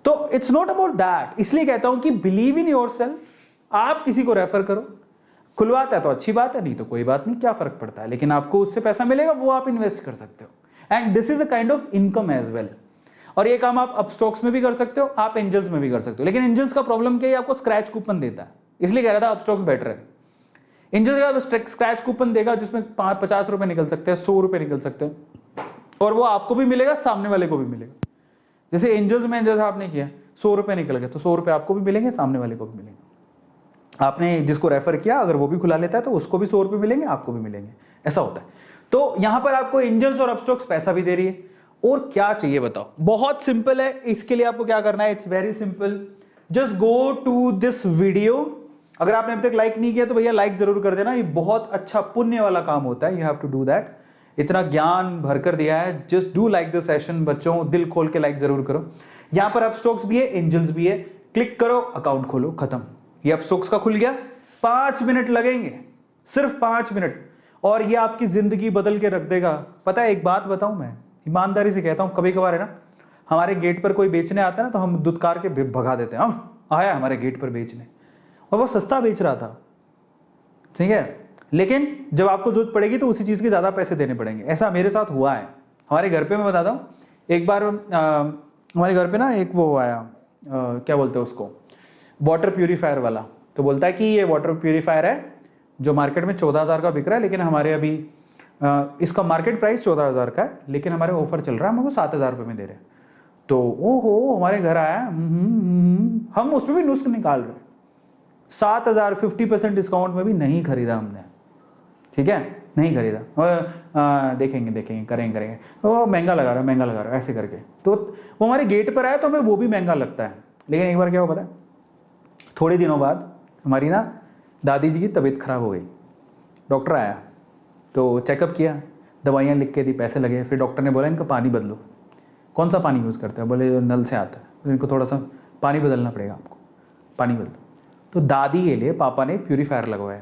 तो इट्स नॉट अबाउट दैट। इसलिए कहता हूं कि बिलीव इन योरसेल्फ, आप किसी को रेफर करो, खुलवाता है तो अच्छी बात है, नहीं तो कोई बात नहीं, क्या फर्क पड़ता है, लेकिन आपको उससे पैसा मिलेगा, वो आप इन्वेस्ट कर सकते हो। And this is a kind of income as well. और ये काम आप अपस्टॉक्स में भी कर सकते हो, आप एंजल्स में भी कर सकते हो। लेकिन एंजल्स का प्रॉब्लम क्या है? आपको स्क्रैच कूपन देता है, इसलिए कह रहा था अपस्टॉक्स बेटर है। एंजल्स का स्क्रैच कूपन देगा जिसमें 50 रुपए निकल सकते हैं, 100 रुपए निकल सकते हैं, और वो आपको भी मिलेगा, सामने वाले को भी मिलेगा। जैसे एंजल्स में जैसा आपने किया 100 रुपए निकल गए, तो 100 रुपए आपको भी मिलेंगे, सामने वाले को भी मिलेंगे। आपने जिसको रेफर किया अगर वो भी खुला लेता है तो उसको भी 100 रुपए मिलेंगे, आपको भी मिलेंगे, ऐसा होता है। तो यहां पर आपको एंजल्स और अपस्टॉक्स पैसा भी दे रही है, और क्या चाहिए बताओ? बहुत सिंपल है। इसके लिए आपको क्या करना है? It's very simple, just go to this video. अगर आपने अभी तक लाइक नहीं किया तो भैया लाइक जरूर कर देना, ये बहुत अच्छा पुण्य वाला काम होता है, you have to do that. इतना ज्ञान भरकर दिया है, just do like the session. बच्चों दिल खोल के लाइक जरूर करो। यहां पर अपस्टॉक्स भी है, एंजल्स भी है, क्लिक करो, अकाउंट खोलो, खत्म। ये अपस्टॉक्स का खुल गया। 5 मिनट लगेंगे, सिर्फ 5 मिनट, और ये आपकी जिंदगी बदल के रख देगा। पता है एक बात बताऊं, मैं ईमानदारी से कहता हूं, कभी कभार है ना, हमारे गेट पर कोई बेचने आता है ना, तो हम दुत्कार के भगा देते हैं, हम आया हमारे गेट पर बेचने, और वो सस्ता बेच रहा था, ठीक है, लेकिन जब आपको जरूरत पड़ेगी तो उसी चीज के ज्यादा पैसे देने पड़ेंगे। ऐसा मेरे साथ हुआ है हमारे घर पे। मैं बताता हूँ, एक बार हमारे घर पे ना एक वो आया, क्या बोलते हैं उसको, वाटर प्यूरीफायर वाला। तो बोलता है कि ये वाटर प्यूरीफायर है जो मार्केट में 14,000 का बिक रहा है, लेकिन हमारे अभी इसका मार्केट प्राइस 14,000 का है, लेकिन हमारे ऑफर चल रहा है, हमको 7,000 रुपये में दे रहे हैं। तो ओहो हमारे घर आया, हम उसमें भी नुस्ख निकाल रहे हैं। 7,000 50% डिस्काउंट में भी नहीं खरीदा हमने, ठीक है, नहीं खरीदा। देखेंगे करेंगे, वो महंगा लगा रहा है ऐसे करके। तो वो हमारे गेट पर आया तो हमें वो भी महंगा लगता है। लेकिन एक बार क्या हुआ पता है, थोड़े दिनों बाद हमारी ना दादी जी की तबीयत खराब हो गई। डॉक्टर आया तो चेकअप किया, दवाइयाँ लिख के दी, पैसे लगे। फिर डॉक्टर ने बोला इनका पानी बदलो। कौन सा पानी यूज़ करते हैं? बोले जो नल से आता है, तो इनको थोड़ा सा पानी बदलना पड़ेगा आपको, पानी बदलो। तो दादी के लिए पापा ने प्यूरीफायर लगवाया,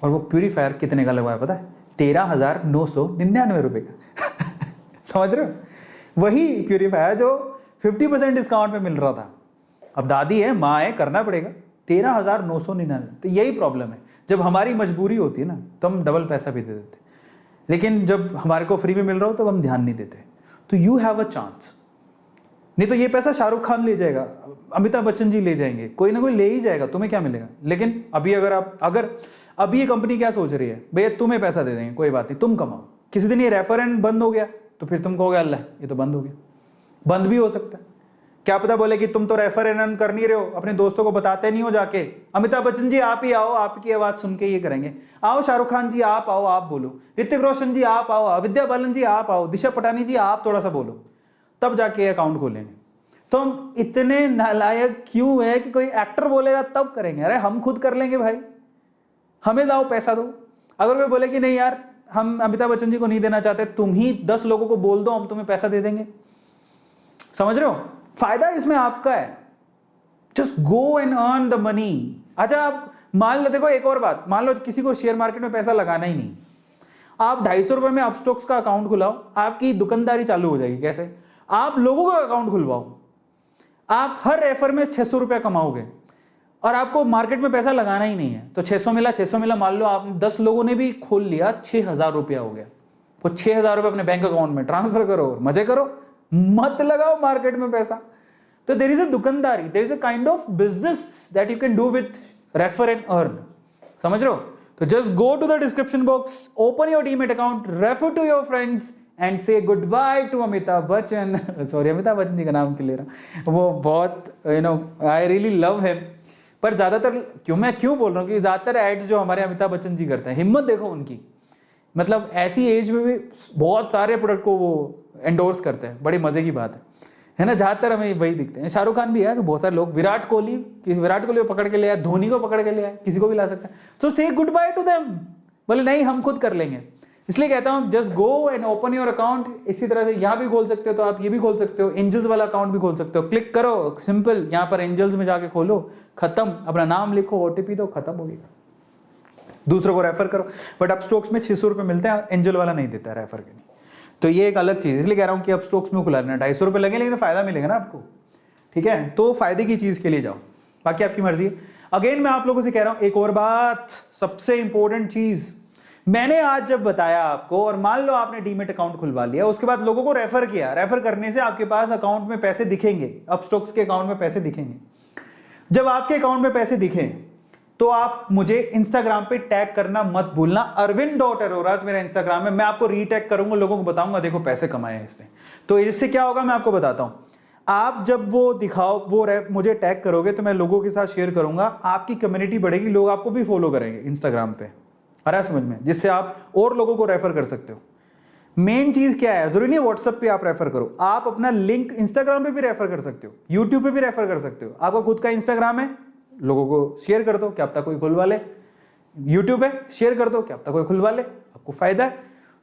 और वो प्यूरीफायर कितने का लगवाया पता है? 13,999 रुपये का। समझ रहे हो? वही प्यूरीफायर जो 50% डिस्काउंट पे मिल रहा था। अब दादी है, माँ है, करना पड़ेगा। 13,999। तो यही प्रॉब्लम है, जब हमारी मजबूरी होती है ना तो हम डबल पैसा भी दे देते, लेकिन जब हमारे को फ्री में मिल रहा हो तो हम ध्यान नहीं देते। तो यू हैव अ चांस, नहीं तो ये पैसा शाहरुख खान ले जाएगा, अमिताभ बच्चन जी ले जाएंगे, कोई ना कोई ले ही जाएगा, तुम्हें क्या मिलेगा? लेकिन अभी अगर अभी ये कंपनी क्या सोच रही है, भैया तुम्हें पैसा दे देंगे, कोई बात नहीं, तुम कमाओ। किसी दिन ये रेफरेंस बंद हो गया तो फिर तुम कहोगे अल्लाह ये तो बंद हो गया। बंद भी हो सकता है, क्या पता बोले कि तुम तो रेफर एंड अर्न कर नहीं रहे हो, अपने दोस्तों को बताते नहीं हो जाके। अमिताभ बच्चन जी आप ही आओ, आपकी आवाज सुन के ये करेंगे। आओ शाहरुख खान जी आप आओ, आप बोलो। ऋतिक रोशन जी आप आओ, विद्या बालन जी आप आओ, दिशा पटानी जी आप थोड़ा सा बोलो, तब जाके अकाउंट खोलेंगे। तो हम इतने नालायक क्यों है कि कोई एक्टर बोलेगा तब करेंगे? अरे हम खुद कर लेंगे भाई, हमें दाओ, पैसा दो। अगर कोई बोले कि नहीं यार हम अमिताभ बच्चन जी को नहीं देना चाहते, तुम ही 10 लोगों को बोल दो, हम तुम्हें पैसा दे देंगे। समझ रहे हो? फायदा इसमें आपका है। Just go and earn the money. अच्छा आप मान लो, देखो एक और बात, मान लो किसी को शेयर मार्केट में पैसा लगाना ही नहीं, आप 250 रुपए में अपस्टॉक्स का अकाउंट खुलाओ, आपकी दुकानदारी चालू हो जाएगी। कैसे? आप लोगों का अकाउंट खुलवाओ, आप हर रेफर में 600 रुपया कमाओगे और आपको मार्केट में पैसा लगाना ही नहीं है। तो 600 मिला, मान लो आप 10 लोगों ने भी खोल लिया, 6000 रुपया हो गया। वो 6000 रुपये अपने बैंक अकाउंट में ट्रांसफर करो और मजे करो, मत लगाओ मार्केट में पैसा। तो देयर इज अ दुकानदारी, there is a kind of business that you can do with refer and earn. समझ रहे हो? तो just go to the description box, open your demat account, refer to your friends and say goodbye to Amitabh Bachchan. Sorry, Amitabh Bachchan ji का नाम क्यों ले रहा, वो बहुत आई रियली लव हिम। पर ज्यादातर क्यों बोल रहा हूँ कि ज्यादातर एड्स जो हमारे अमिताभ बच्चन जी करते हैं, हिम्मत देखो उनकी, मतलब ऐसी एज में भी बहुत सारे प्रोडक्ट को वो एंडोर्स करते हैं, बड़ी मजे की बात है ना। ज्यादातर हमें वही दिखते हैं। शाहरुख खान भी है तो बहुत सारे लोग, विराट कोहली को पकड़ के ले आए, धोनी को पकड़ के ले आए, किसी को भी ला सकता है। सो से गुड बाय टू देम, बोले नहीं हम खुद कर लेंगे। इसलिए कहता हूं just go and open your account. इसी तरह से यहाँ भी खोल सकते हो, तो आप ये भी खोल सकते हो, एंजल्स वाला अकाउंट भी खोल सकते हो। क्लिक करो, सिंपल, यहाँ पर एंजल्स में जाके खोलो, खत्म, अपना नाम लिखो, ओटीपी दो, खत्म हो गया। दूसरों को रेफर करो। बट अपस्टॉक्स में 600 रुपये मिलते हैं, एंजल वाला नहीं देता है रेफर के लिए। तो ये एक अलग चीज, इसलिए कह रहा हूँ कि अपस्टॉक्स में खुला लेना, 250 रुपये लगे लेकिन फायदा मिलेगा ना आपको। ठीक है, तो फायदे की चीज के लिए जाओ, बाकी आपकी मर्जी है। अगेन मैं आप लोगों से कह रहा हूं एक और बात, सबसे इंपॉर्टेंट चीज मैंने आज जब बताया आपको, और मान लो आपने डीमेट अकाउंट खुलवा लिया, उसके बाद लोगों को रेफर किया, रेफर करने से आपके पास अकाउंट में पैसे दिखेंगे, अपस्टॉक्स के अकाउंट में पैसे दिखेंगे। जब आपके अकाउंट में पैसे दिखें तो आप मुझे इंस्टाग्राम पे टैग करना मत भूलना, arvind.arora मेरा इंस्टाग्राम है, मैं आपको रीटैग करूंगा, लोगों को बताऊंगा देखो पैसे कमाए हैं इसने। तो इससे क्या होगा मैं आपको बताता हूं, आप जब वो दिखाओ, वो मुझे टैग करोगे तो मैं लोगों के साथ शेयर करूंगा, आपकी कम्युनिटी बढ़ेगी, लोग आपको भी फॉलो करेंगे इंस्टाग्राम पे, आ रहा है समझ में, जिससे आप और लोगों को रेफर कर सकते हो। मेन चीज क्या है, जरूरी नहीं व्हाट्सएप पे आप रेफर करो, आप अपना लिंक इंस्टाग्राम पे भी रेफर कर सकते हो, यूट्यूब पे भी रेफर कर सकते हो। आपका खुद का इंस्टाग्राम है, लोगों को शेयर कर दो, क्या पता कोई खुलवा ले। यूट्यूब है, शेयर कर दो, क्या पता कोई खुलवा ले, आपको फायदा है।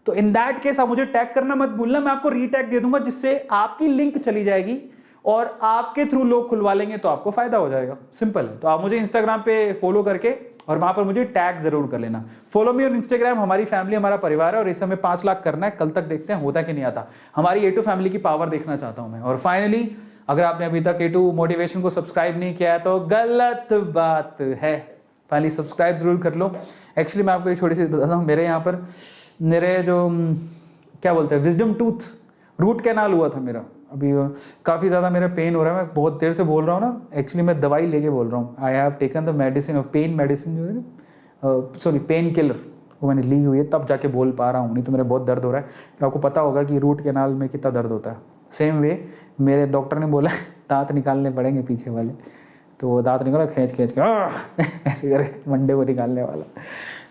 तो इन दैट केस आप मुझे टैग करना मत भूलना, मैं आपको रीटैग दे दूंगा, जिससे आपकी लिंक चली जाएगी और आपके थ्रू लोग खुलवा लेंगे, तो आपको फायदा हो जाएगा। सिंपल है। तो आप मुझे इंस्टाग्राम पे फॉलो करके और वहां पर मुझे टैग जरूर कर लेना। फॉलो मी ऑन इंस्टाग्राम, हमारी फैमिली, हमारा परिवार है, और इस समय 5 लाख करना है, कल तक देखते हैं होता कि नहीं आता। हमारी A2 फैमिली की पावर देखना चाहता हूं मैं। और फाइनली, अगर आपने अभी तक A2 मोटिवेशन को सब्सक्राइब नहीं किया है तो गलत बात है, फाइनली सब्सक्राइब जरूर कर लो। एक्चुअली मैं आपको एक छोटी सी बताता हूँ, मेरे यहाँ पर मेरे जो क्या बोलते हैं विजडम टूथ रूट कैनाल हुआ था मेरा, अभी काफ़ी ज़्यादा मेरा पेन हो रहा है, मैं बहुत देर से बोल रहा हूँ ना, एक्चुअली मैं दवाई लेके बोल रहा हूँ। I have taken the medicine of pen medicine जो है ना, सॉरी पेन किलर, वो मैंने ली हुई है, तब जाके बोल पा रहा हूँ, नहीं तो मेरा बहुत दर्द हो रहा है। आपको पता होगा कि रूट कैनाल में कितना दर्द होता है। सेम वे मेरे डॉक्टर ने बोला दांत निकालने पड़ेंगे पीछे वाले, तो वो दांत निकाला खींच के ऐसे करके मंडे को निकालने वाला।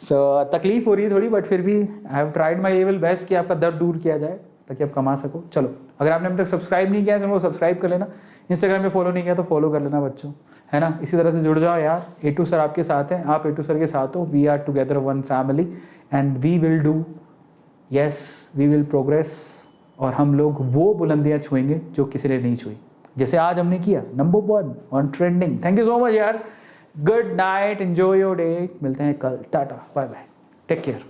सो तकलीफ हो रही है थोड़ी, बट फिर भी I have tried my level best कि आपका दर्द दूर किया जाए ताकि आप कमा सको। चलो, अगर आपने अभी तक सब्सक्राइब नहीं किया है तो सब्सक्राइब कर लेना, इंस्टाग्राम पे फॉलो नहीं किया तो फॉलो कर लेना बच्चों, है ना। इसी तरह से जुड़ जाओ यार, A2 सर आपके साथ हैं, आप A2 सर के साथ हो, we are together one family and we will do, yes we will progress, और हम लोग वो बुलंदियां छुएंगे जो किसी ने नहीं छुई, जैसे आज हमने किया, number 1 on trending. Thank you so much यार, good night, enjoy your day, मिलते हैं कल, tata bye bye, take care.